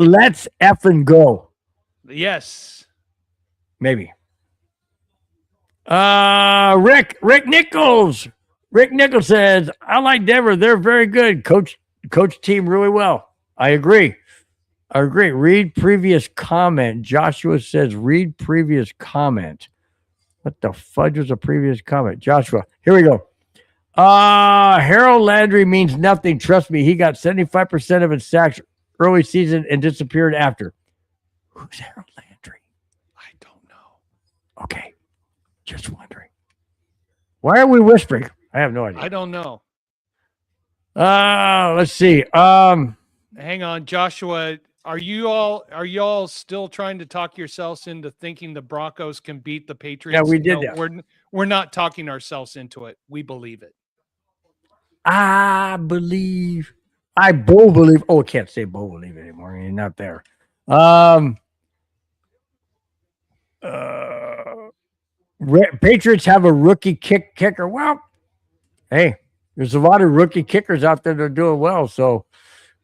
effing go. Yes. Maybe. Rick Nichols. Rick Nichols says, I like Denver. They're very good. Coach team really well. I agree. Read previous comment. Joshua says, read previous comment. What the fudge was a previous comment? Joshua, here we go. Harold Landry means nothing. Trust me. He got 75% of his sacks early season and disappeared after. Who's Harold Landry? I don't know. Okay. Just wondering. Why are we whispering? I have no idea. I don't know. Let's see. Hang on, Joshua. Are you all still trying to talk yourselves into thinking the Broncos can beat the Patriots? Yeah, we did that. We're not talking ourselves into it. We believe it. I believe. I Bo believe. Oh, I can't say Bo believe anymore. You're not there. Patriots have a rookie kicker. Well, hey, there's a lot of rookie kickers out there that are doing well. So,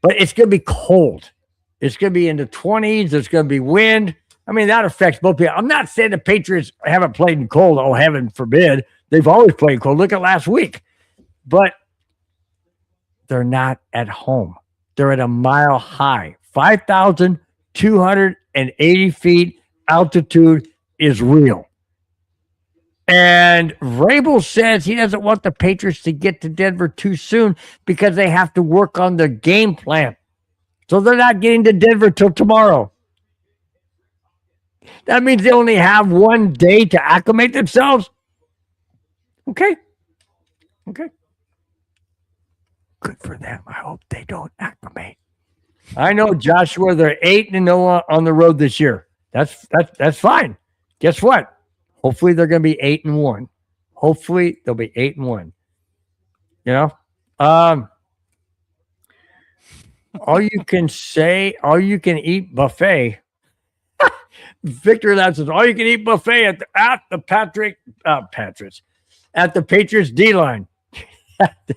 but it's going to be cold. It's going to be in the 20s. There's going to be wind. I mean, that affects both people. I'm not saying the Patriots haven't played in cold. Oh, heaven forbid. They've always played cold. Look at last week. But they're not at home. They're at a mile high. 5,280 feet altitude is real. And Vrabel says he doesn't want the Patriots to get to Denver too soon because they have to work on their game plan. So they're not getting to Denver till tomorrow. That means they only have one day to acclimate themselves. Okay. Good for them. I hope they don't acclimate. I know, Joshua, they're 8-0 on the road this year. That's fine. Guess what? Hopefully they're going to be 8-1. Hopefully they'll be 8-1. You know? All you can eat buffet. Victor, that says all you can eat buffet at the Patriots at the Patriots D line.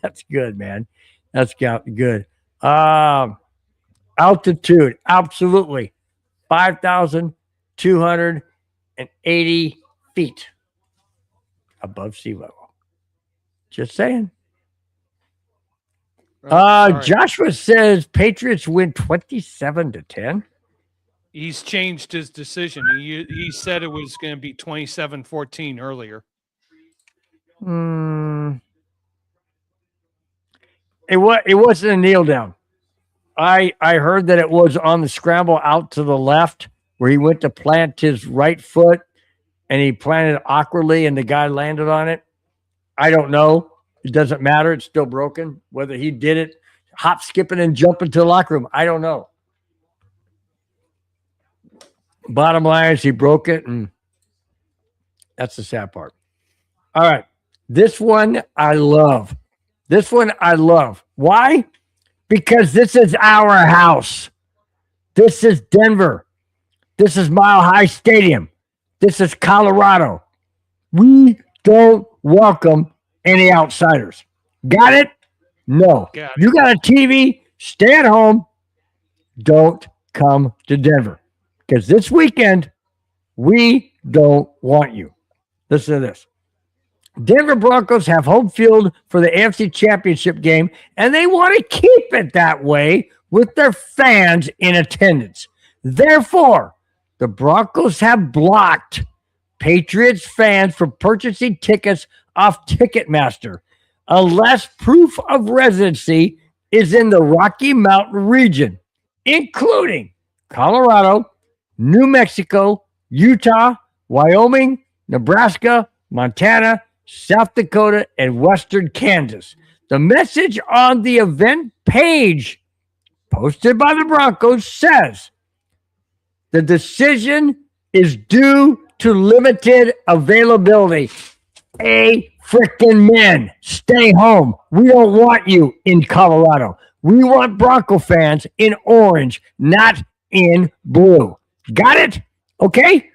That's good, man. That's good. Altitude, absolutely, 5,280 feet above sea level. Just saying. Joshua says Patriots win 27-10. He's changed his decision. He said it was going to be 27-14 earlier. It wasn't a kneel down. I heard that it was on the scramble out to the left where he went to plant his right foot and he planted awkwardly and the guy landed on it. I don't know. It doesn't matter. It's still broken. Whether he did it, hop, skipping, and jumping to the locker room, I don't know. Bottom line is he broke it, and that's the sad part. All right. This one I love. Why? Because this is our house. This is Denver. This is Mile High Stadium. This is Colorado. We don't welcome any outsiders. Got it? No. You got a TV, stay at home. Don't come to Denver. Because this weekend, we don't want you. Listen to this. Denver Broncos have home field for the AFC Championship game, and they want to keep it that way with their fans in attendance. Therefore, the Broncos have blocked Patriots fans from purchasing tickets off Ticketmaster unless proof of residency is in the Rocky Mountain region, including Colorado, New Mexico, Utah, Wyoming, Nebraska, Montana, South Dakota, and Western Kansas. The message on the event page posted by the Broncos says the decision is due to limited availability. Frickin' men, stay home. We don't want you in Colorado. We want Bronco fans in orange, not in blue. Got it? Okay?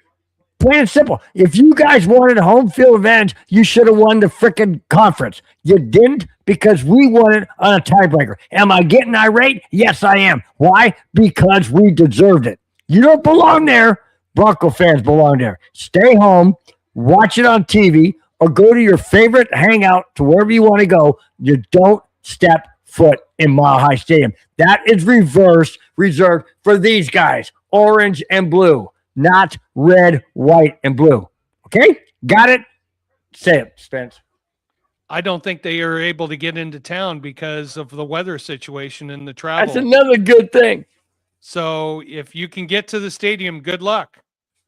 Plain and simple. If you guys wanted a home field advantage, you should have won the frickin' conference. You didn't because we won it on a tiebreaker. Am I getting irate? Yes, I am. Why? Because we deserved it. You don't belong there. Bronco fans belong there. Stay home, watch it on TV, or go to your favorite hangout to wherever you want to go. You don't step foot in Mile High Stadium. That is reserved for these guys, orange and blue. Not red, white, and blue. Okay? Got it? Say it, Spence. I don't think they are able to get into town because of the weather situation and the travel. That's another good thing. So if you can get to the stadium, good luck.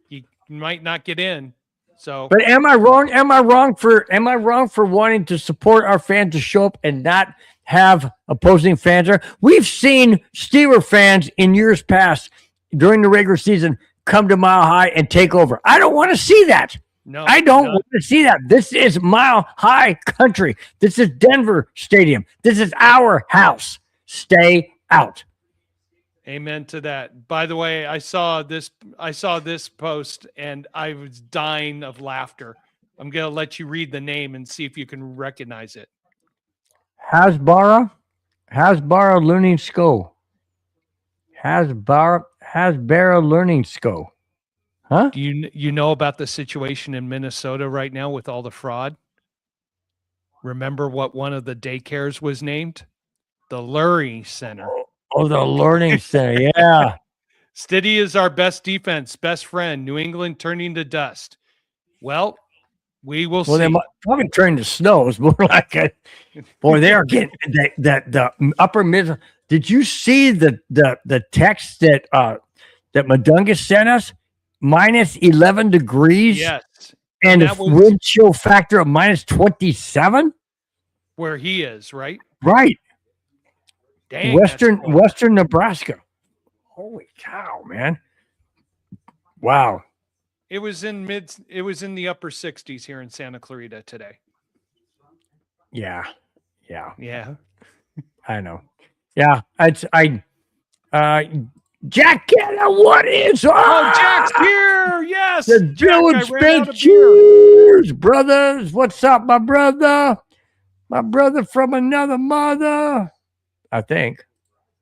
You might not get in. So, but am I wrong? Am I wrong for wanting to support our fans to show up and not have opposing fans there? We've seen Steeler fans in years past during the regular season come to Mile High and take over. I don't want to see that. No, I don't want to see that. This is Mile High country. This is Denver Stadium. This is our house. Stay out. Amen to that. By the way, I saw this post and I was dying of laughter. I'm going to let you read the name and see if you can recognize it. Hasbara Learning School. Hasbara Learning School. Huh? Do you know about the situation in Minnesota right now with all the fraud? Remember what one of the daycares was named? The Lurie Center. Oh, the Learning Center. Yeah. Stiddy is our best defense, best friend. New England turning to dust. Well, we will see. They might probably turn to snow. It's more like a boy. They are getting the upper mid. Did you see the text that Madunga sent us? Minus 11 degrees. Yes. And a wind chill factor of minus 27. Where he is, right? Right. Dang, Western Nebraska. Holy cow, man. Wow. It was in the upper 60s here in Santa Clarita today. Yeah. I know. Yeah. Jack Canada, what is up? Oh, Jack's here. Yes. The Dylan Spence. Cheers, brothers. What's up, my brother? My brother from another mother. I think.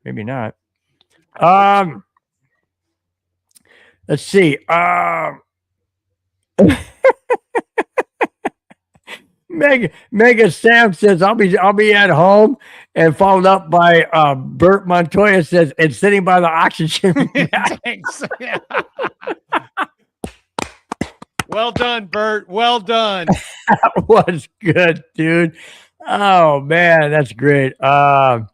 Maybe not. Let's see. Mega Sam says I'll be at home, and followed up by Bert Montoya says and sitting by the oxygen. Thanks. Well done, Bert. Well done. That was good, dude. Oh man, that's great. That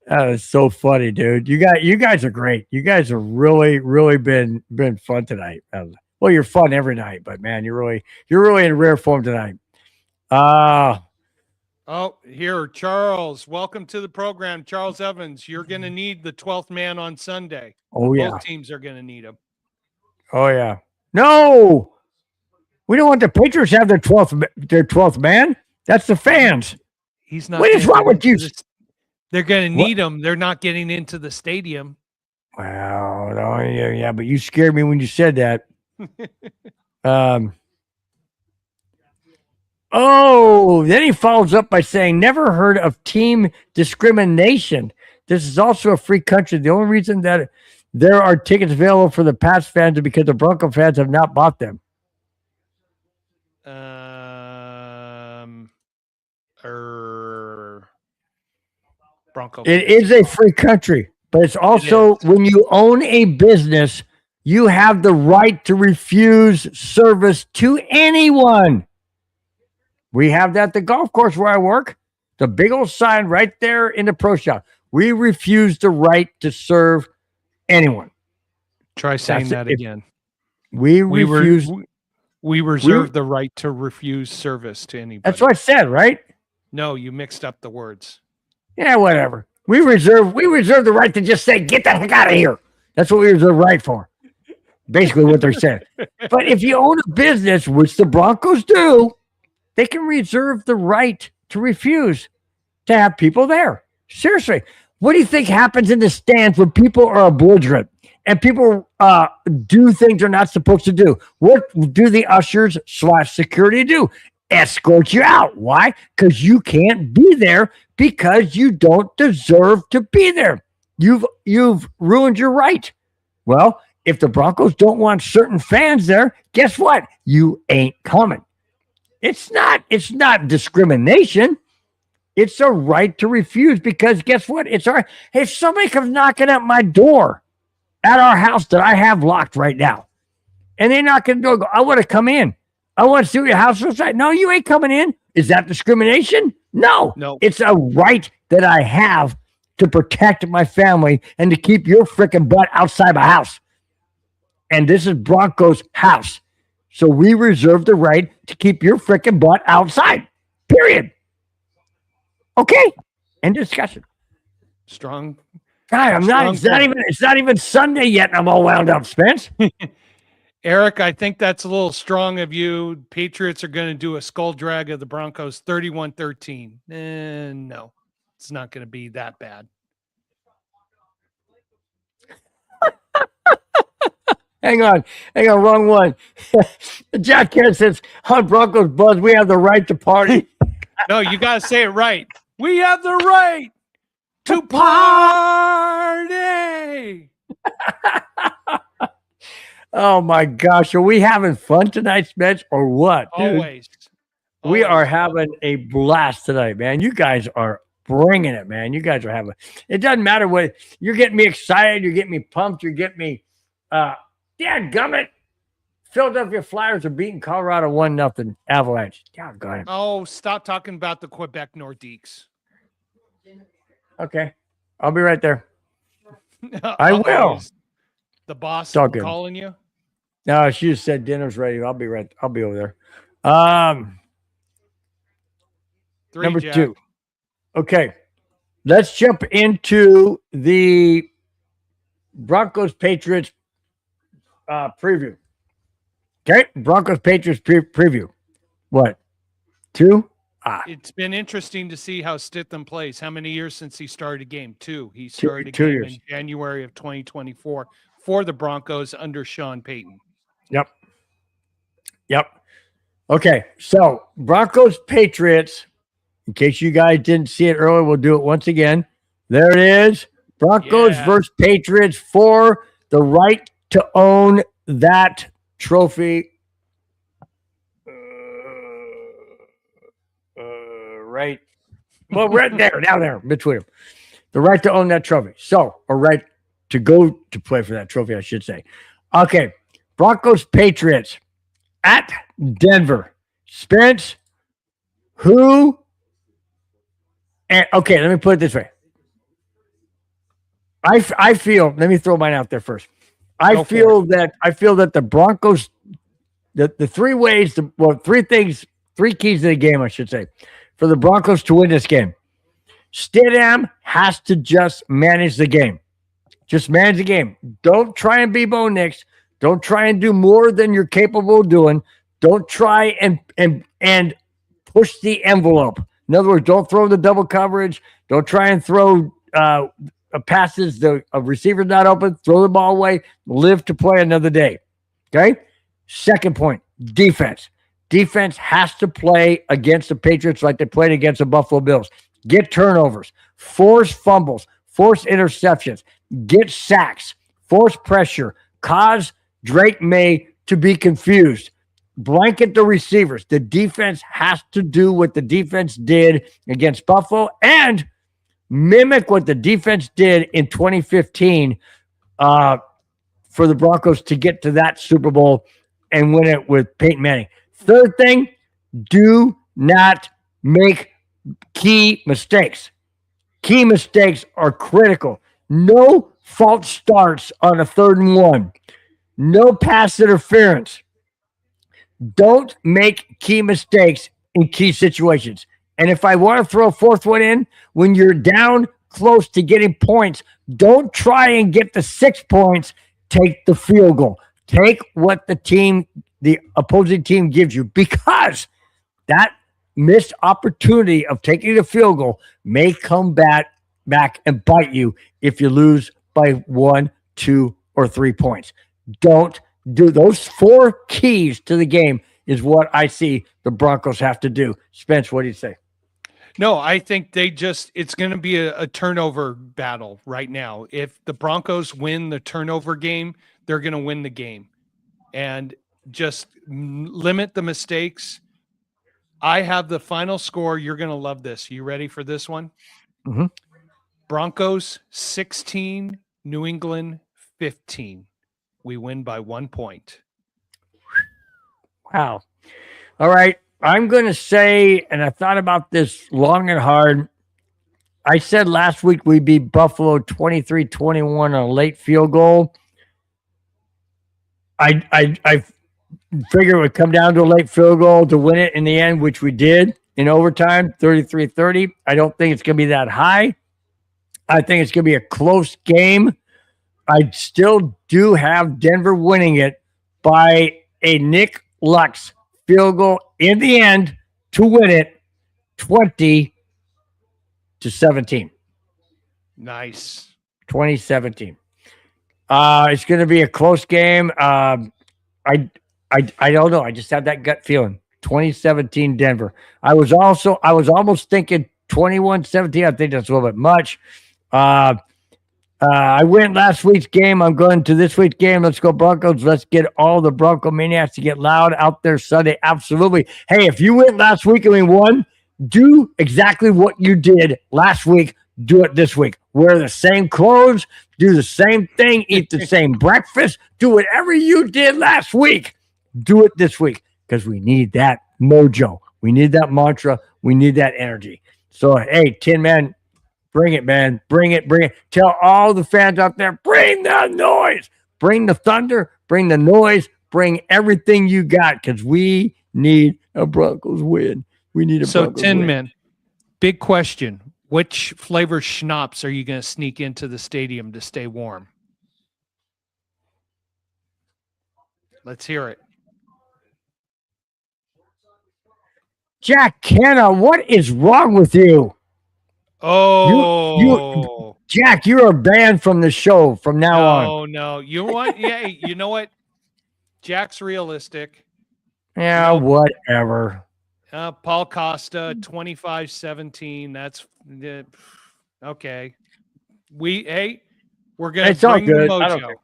was so funny, dude. You guys are great. You guys have really been fun tonight. Well, you're fun every night, but man, you're really in rare form tonight. Oh, here, Charles. Welcome to the program, Charles Evans. You're going to need the 12th man on Sunday. Oh, yeah. Both teams are going to need him. Oh, yeah. No, we don't want the Patriots to have their 12th man. That's the fans. He's not. What is wrong with you? They're going to need him. They're not getting into the stadium. Wow. No, yeah, but you scared me when you said that. Oh, then he follows up by saying, never heard of team discrimination. This is also a free country. The only reason that there are tickets available for the Pats fans is because the Bronco fans have not bought them. Bronco. It is a free country, but it's also when you own a business, you have the right to refuse service to anyone. We have that at the golf course where I work. The big old sign right there in the pro shop. We refuse the right to serve anyone. Try saying that again. We refuse. We reserve the right to refuse service to anybody. That's what I said, right? No, you mixed up the words. Yeah, whatever. We reserve the right to just say, get the heck out of here. That's what we reserve the right for. Basically what they're saying. But if you own a business, which the Broncos do, they can reserve the right to refuse to have people there. Seriously. What do you think happens in the stands when people are belligerent and people do things they're not supposed to do? What do the ushers / security do? Escort you out. Why? Because you can't be there because you don't deserve to be there. You've ruined your right. Well, if the Broncos don't want certain fans there, guess what? You ain't coming. It's not discrimination. It's a right to refuse because guess what? It's all right. If somebody comes knocking at my door at our house that I have locked right now, and they knock on the door, go, I want to come in. I want to see what your house looks like. No, you ain't coming in. Is that discrimination? No. It's a right that I have to protect my family and to keep your freaking butt outside my house. And this is Broncos' house. So we reserve the right to keep your freaking butt outside. Period. Okay. End discussion. Strong. God, it's not even Sunday yet, and I'm all wound up, Spence. Eric, I think that's a little strong of you. Patriots are going to do a skull drag of the Broncos 31-13. No, it's not going to be that bad. Hang on, wrong one. Jack Kerr says, on Broncos Buzz, we have the right to party. No, you got to say it right. We have the right to party. Oh, my gosh. Are we having fun tonight, Spence, or what? Dude? Always. We are having a blast tonight, man. You guys are bringing it, man. You guys are having it. Doesn't matter what. You're getting me excited. You're getting me pumped. You're getting me, dadgummit. Philadelphia Flyers are beating Colorado 1-0 Avalanche. Doggone it. Oh, stop talking about the Quebec Nordiques. Okay. I'll be right there. I will. The boss calling you? No, she just said dinner's ready. I'll be over there. Number Jack. 2. Okay. Let's jump into the Broncos Patriots preview. Okay. Broncos Patriots preview. What? 2? It's been interesting to see how Stidham plays. How many years since he started a game? 2. He started a game in January of 2024 for the Broncos under Sean Payton. Yep. Okay. So Broncos Patriots, in case you guys didn't see it earlier, we'll do it once again. There it is. Broncos versus Patriots for the right to own that trophy. Right. Well, right there, down there between them. The right to own that trophy. So, or right to go to play for that trophy, I should say. Okay. Broncos Patriots at Denver. Spence, who? And okay, let me put it this way. I feel, let me throw mine out there first. I feel that the Broncos, the 3 ways, 3 things, 3 keys to the game, I should say. for the Broncos to win this game. Stidham has to just manage the game. Just manage the game. Don't try and be Bo Nix. Don't try and do more than you're capable of doing. Don't try and push the envelope. In other words, don't throw the double coverage. Don't try and throw passes. A receiver's not open. Throw the ball away. Live to play another day. Okay? Second point, defense. Defense has to play against the Patriots like they played against the Buffalo Bills. Get turnovers, force fumbles, force interceptions, get sacks, force pressure, cause Drake May to be confused, blanket the receivers. The defense has to do what the defense did against Buffalo and mimic what the defense did in 2015 for the Broncos to get to that Super Bowl and win it with Peyton Manning. Third thing, do not make key mistakes. Key mistakes are critical. No false starts on a 3rd and 1. No pass interference. Don't make key mistakes in key situations. And if I want to throw a 4th one in, when you're down close to getting points, don't try and get the 6 points. Take the field goal. Take what the opposing team gives you, because that missed opportunity of taking the field goal may come back and bite you if you lose by 1, 2, or 3 points. Don't do those 4 keys to the game is what I see the Broncos have to do. Spence, what do you say? No, I think it's going to be a turnover battle right now. If the Broncos win the turnover game, they're going to win the game. And just limit the mistakes. I have the final score. You're going to love this. You ready for this one? Mm-hmm. Broncos 16, New England 15. We win by 1 point. Wow. All right. I'm going to say, and I thought about this long and hard. I said last week we beat Buffalo 23-21 on a late field goal. I figure it would come down to a late field goal to win it in the end, which we did in overtime, 33-30. I don't think it's going to be that high. I think it's going to be a close game. I still do have Denver winning it by a Nick Lux field goal in the end to win it 20-17. Nice. 2017. It's going to be a close game. I don't know. I just had that gut feeling. 2017 Denver. I was almost thinking 21-17. I think that's a little bit much. I went last week's game. I'm going to this week's game. Let's go Broncos. Let's get all the Bronco maniacs to get loud out there Sunday. Absolutely. Hey, if you went last week and we won, do exactly what you did last week. Do it this week. Wear the same clothes. Do the same thing. Eat the same breakfast. Do whatever you did last week. Do it this week because we need that mojo. We need that mantra. We need that energy. So, hey, Tin Man, bring it, man. Bring it. Bring it. Tell all the fans out there, bring the noise. Bring the thunder. Bring the noise. Bring everything you got because we need a Broncos win. We need a Broncos Tin win. Man, big question. Which flavor schnapps are you going to sneak into the stadium to stay warm? Let's hear it. Jack Canna, what is wrong with you? Oh, Jack, you are banned from the show from now on. Oh, no. You know what? Yeah, you know what? Jack's realistic. Yeah, whatever. Paul Costa, 25-17. That's okay. We're gonna It's all bring the good. I don't mojo. care.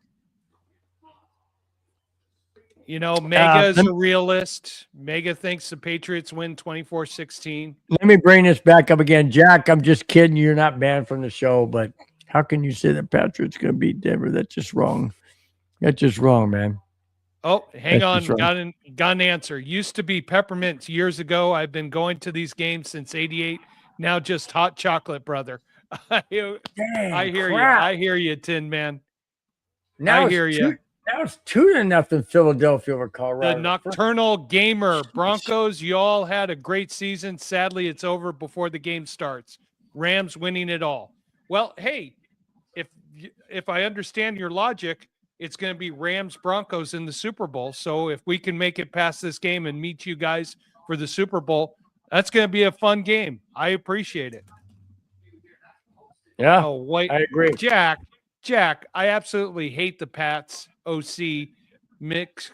You know, Mega is a realist. Mega thinks the Patriots win 24-16. Let me bring this back up again. Jack, I'm just kidding. You're not banned from the show, but how can you say that Patriots going to beat Denver? That's just wrong. That's just wrong, man. Oh, hang That's on. just Got an answer. Used to be peppermint years ago. I've been going to these games since 88. Now just hot chocolate, brother. I hear you. I hear you, Tin Man. Now I hear you. Now it's 2-0 Philadelphia over Colorado. The Nocturnal Gamer. Broncos, you all had a great season. Sadly, it's over before the game starts. Rams winning it all. Well, hey, if I understand your logic, it's going to be Rams Broncos in the Super Bowl. So if we can make it past this game and meet you guys for the Super Bowl, that's going to be a fun game. I appreciate it. Yeah, oh, wait, I agree. Jack, I absolutely hate the Pats. OC mix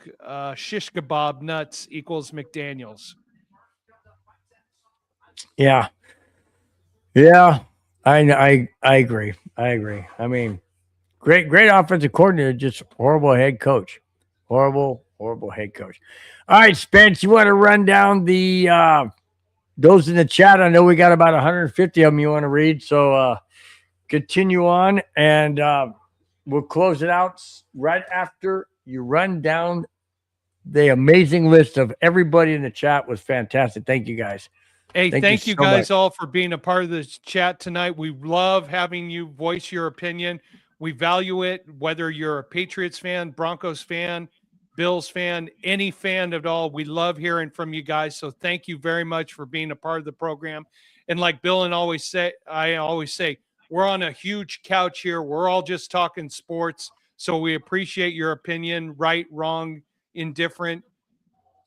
shish kebab nuts equals McDaniels. Yeah, I agree. I mean, great offensive coordinator, just horrible head coach. Horrible head coach. All right, Spence, you want to run down the those in the chat? I know we got about 150 of them you want to read, so continue on, and we'll close it out right after you run down the amazing list of everybody in the chat. Was fantastic. Thank you, guys. Hey, thank you guys all for being a part of this chat tonight. We love having you voice your opinion. We value it, whether you're a Patriots fan, Broncos fan, Bills fan, any fan at all. We love hearing from you guys. So thank you very much for being a part of the program. And like Bill and I always say, we're on a huge couch here. We're all just talking sports. So we appreciate your opinion, right, wrong, indifferent,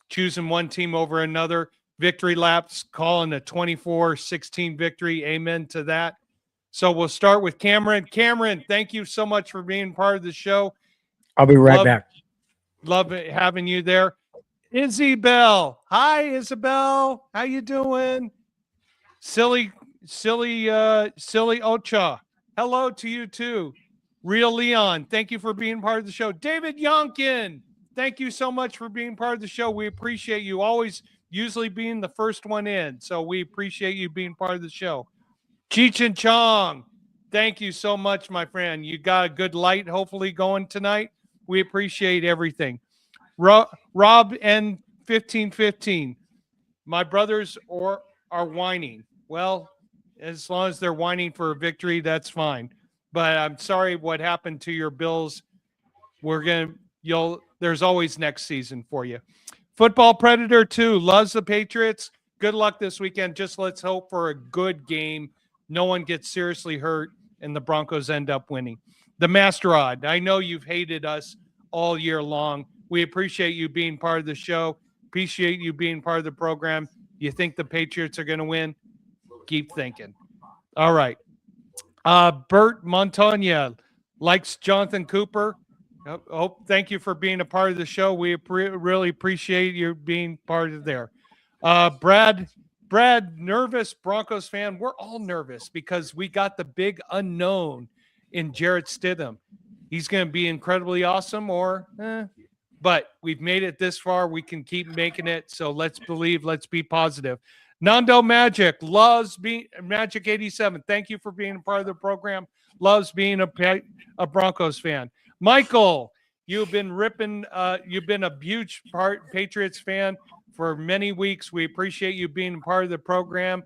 choosing one team over another. Victory laps, calling a 24-16 victory. Amen to that. So we'll start with Cameron. Cameron, thank you so much for being part of the show. I'll be right back. Love having you there. Isabel. Hi, Isabel. How you doing? Silly Ocha. Hello to you too. Real Leon, thank you for being part of the show. David Yonkin, thank you so much for being part of the show. We appreciate you always usually being the first one in. So we appreciate you being part of the show. Cheech and Chong, thank you so much, my friend. You got a good light hopefully going tonight. We appreciate everything. Rob and 1515, my brothers are whining. Well, as long as they're whining for a victory, that's fine. But I'm sorry what happened to your Bills. There's always next season for you. Football Predator 2 loves the Patriots. Good luck this weekend. Just let's hope for a good game. No one gets seriously hurt, and the Broncos end up winning. The Masterod, I know you've hated us all year long. We appreciate you being part of the show. Appreciate you being part of the program. You think the Patriots are going to win? Keep thinking. All right. Bert Montagna likes Jonathan Cooper. Thank you for being a part of the show. We really appreciate you being part of there. Brad, nervous Broncos fan. We're all nervous because we got the big unknown in Jarrett Stidham. He's going to be incredibly awesome, but we've made it this far. We can keep making it. So let's believe. Let's be positive. Nando Magic loves being Magic 87. Thank you for being a part of the program. Loves being a Broncos fan. Michael, you've been ripping. You've been a huge Patriots fan for many weeks. We appreciate you being a part of the program.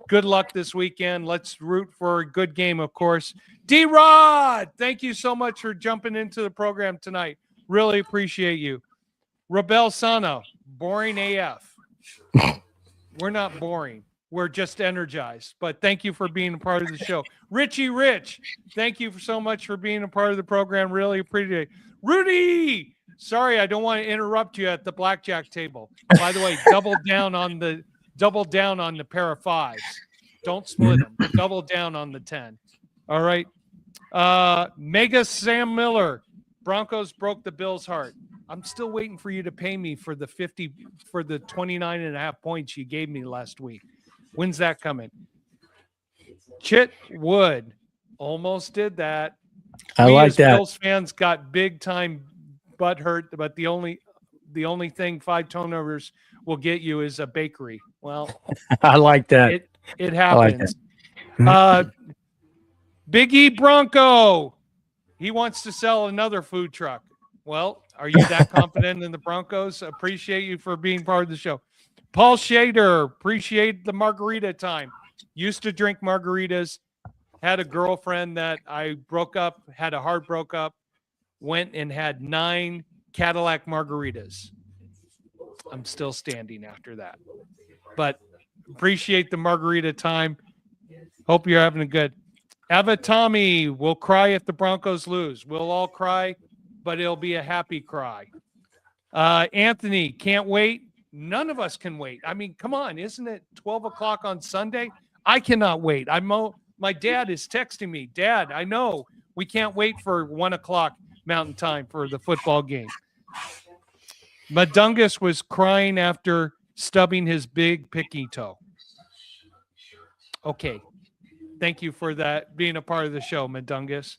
Good luck this weekend. Let's root for a good game, of course. D-Rod, thank you so much for jumping into the program tonight. Really appreciate you. Rebel Sana, boring AF. We're not boring. We're just energized. But thank you for being a part of the show. Richie Rich, thank you so much for being a part of the program. Really appreciate it. Rudy, sorry, I don't want to interrupt you at the blackjack table. By the way, double down on the pair of fives. Don't split them. Double down on the 10. All right. Mega Sam Miller, Broncos broke the Bills' heart. I'm still waiting for you to pay me for the 29.5 points you gave me last week. When's that coming? Chit Wood almost did that. I like that. Bills fans got big time butt hurt, but the only thing 5 turnovers will get you is a bakery. Well, I like that. It happens. Big E Bronco. He wants to sell another food truck. Well, are you that confident in the Broncos? Appreciate you for being part of the show. Paul Shader, appreciate the margarita time. Used to drink margaritas. Had a girlfriend that I broke up, had a hard broke up. went and had 9 Cadillac margaritas. I'm still standing after that. But appreciate the margarita time. Hope you're having a good. Ava Tommy will cry if the Broncos lose. We'll all cry, but it'll be a happy cry. Anthony, can't wait. None of us can wait. I mean, come on. Isn't it 12 o'clock on Sunday? I cannot wait. My dad is texting me. Dad, I know we can't wait for 1 o'clock Mountain Time for the football game. Madungus was crying after stubbing his big picky toe. Okay. Thank you for that, being a part of the show, Madungus.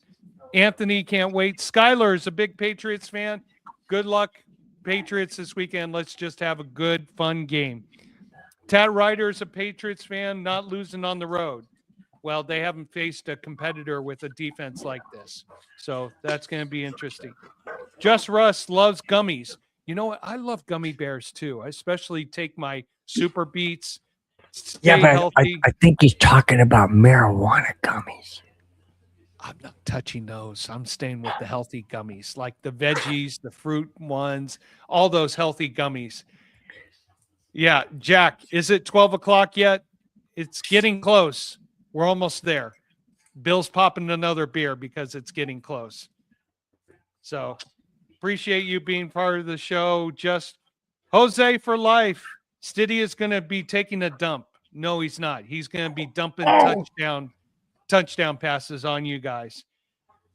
Anthony, can't wait. Skylar is a big Patriots fan. Good luck, Patriots, this weekend. Let's just have a good, fun game. Tad Ryder is a Patriots fan, not losing on the road. Well, they haven't faced a competitor with a defense like this. So that's going to be interesting. Just Russ loves gummies. You know what? I love gummy bears too. I especially take my Super Beats. Stay healthy. I think he's talking about marijuana gummies. I'm not touching those. I'm staying with the healthy gummies, like the veggies, the fruit ones, all those healthy gummies. Yeah, Jack, is it 12 o'clock yet? It's getting close. We're almost there. Bill's popping another beer because it's getting close. So appreciate you being part of the show. Just Jose for life. Stiddy is going to be taking a dump. No, he's not. He's going to be dumping touchdown passes on you guys.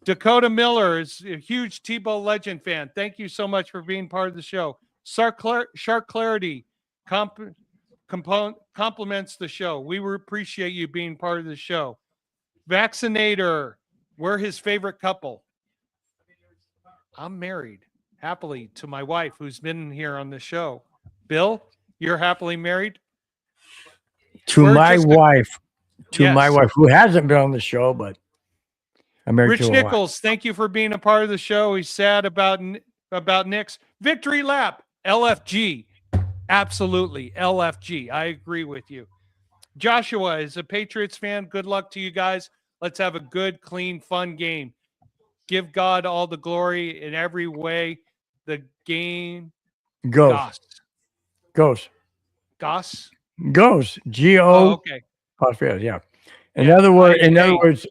Dakota Miller is a huge Tebow legend fan. Thank you so much for being part of the show. Shark Clarity compliments the show. We appreciate you being part of the show. Vaccinator, we're his favorite couple. I'm married happily to my wife who's been here on the show. Bill, you're happily married? To my wife, who hasn't been on the show, but I'm married Rich to Nichols, thank you for being a part of the show. He's sad about Knicks. Victory lap, LFG. Absolutely, LFG. I agree with you. Joshua is a Patriots fan. Good luck to you guys. Let's have a good, clean, fun game. Give God all the glory in every way. The game goes. G-O. Oh, okay. Yeah. In other words,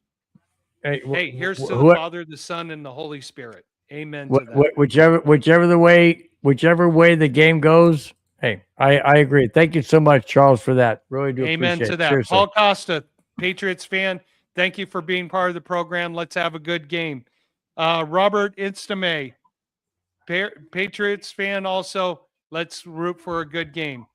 hey, here's to the Father, the Son, and the Holy Spirit. Amen to that. Whichever way the game goes. Hey, I agree. Thank you so much, Charles, for that. Really do Amen appreciate to that. Seriously. Paul Costa, Patriots fan. Thank you for being part of the program. Let's have a good game. Robert Instame, Patriots fan also. Let's root for a good game.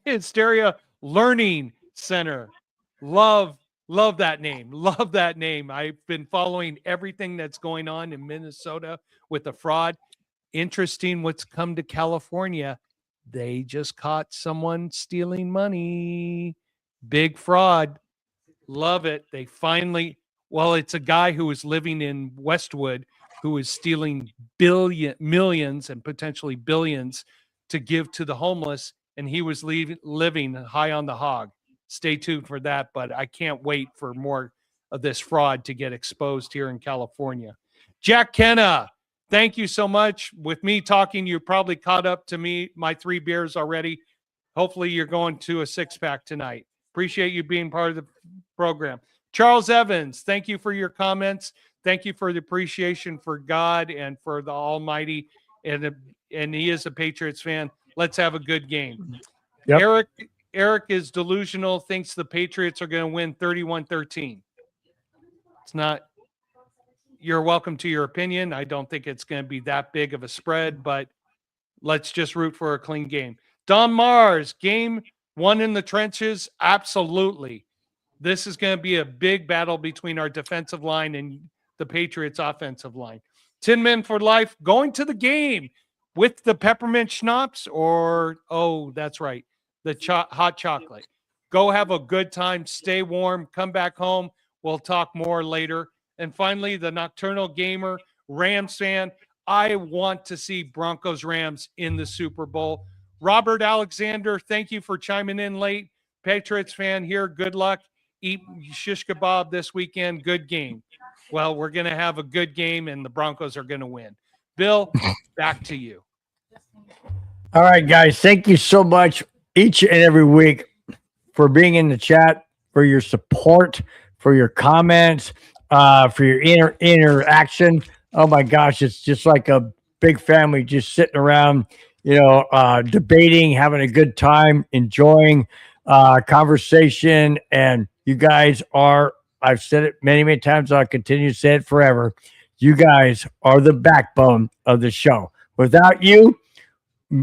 Hysteria Learning Center. Love that name. Love that name. I've been following everything that's going on in Minnesota with the fraud. Interesting what's come to California. They just caught someone stealing money. Big fraud. Love it. They finally, it's a guy who was living in Westwood who is stealing millions and potentially billions to give to the homeless, and he was living high on the hog. Stay tuned for that, but I can't wait for more of this fraud to get exposed here in California. Jack Kenna, thank you so much. With me talking, you're probably caught up to my 3 beers already. Hopefully you're going to a 6-pack tonight. Appreciate you being part of the program. Charles Evans, thank you for your comments. Thank you for the appreciation for God and for the Almighty. And he is a Patriots fan. Let's have a good game. Yep. Eric is delusional, thinks the Patriots are going to win 31-13. It's not. You're welcome to your opinion. I don't think it's going to be that big of a spread, but let's just root for a clean game. Don Mars, game 1 in the trenches. Absolutely. This is going to be a big battle between our defensive line and the Patriots offensive line. 10 men for life going to the game with the peppermint schnapps that's right. The hot chocolate. Go have a good time. Stay warm. Come back home. We'll talk more later. And finally, the Nocturnal Gamer, Rams fan. I want to see Broncos Rams in the Super Bowl. Robert Alexander, thank you for chiming in late. Patriots fan here. Good luck. Eat shish kebab this weekend. Good game. well, we're going to have a good game and the Broncos are going to win. Bill, back to you. All right, guys. Thank you so much each and every week for being in the chat, for your support, for your comments, for your interaction. Oh my gosh, it's just like a big family just sitting around, debating, having a good time, enjoying conversation. And you guys are, I've said it many, many times, I'll continue to say it forever. You guys are the backbone of the show. Without you,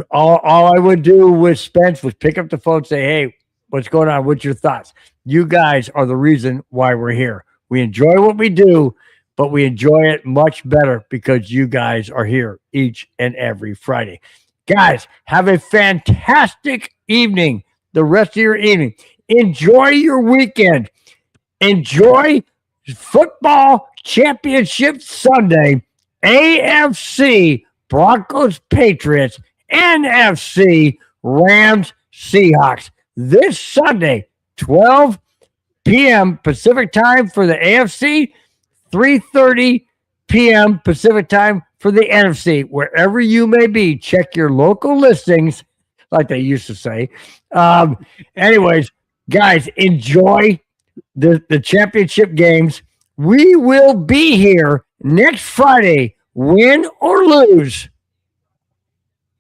all I would do with Spence was pick up the phone and say, hey, what's going on? What's your thoughts? You guys are the reason why we're here. We enjoy what we do, but we enjoy it much better because you guys are here each and every Friday. Guys, have a fantastic evening, the rest of your evening. Enjoy your weekend. Enjoy football championship Sunday, AFC Broncos Patriots, NFC Rams Seahawks. This Sunday, 12 p.m. Pacific time for the AFC, 3:30 p.m. Pacific time for the NFC. Wherever you may be, check your local listings, like they used to say. Anyways, guys, enjoy the championship games. We will be here next Friday, win or lose.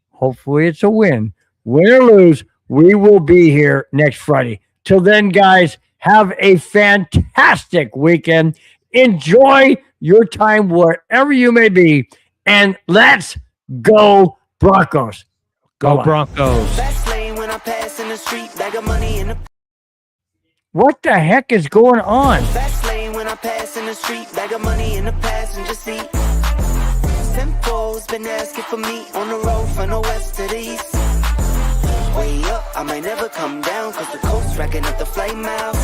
Hopefully it's a win. Win or lose, we will be here next Friday. Till then, guys, have a fantastic weekend. Enjoy your time wherever you may be. And let's go Broncos. Go Broncos. What the heck is going on? Fast lane when I pass in the street, bag of money in the passenger seat. Simcoe's been asking for me on the road from the west to the east. Way up, I might never come down, cause the coast racking up the flight miles.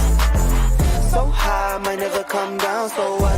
So high, I might never come down, so I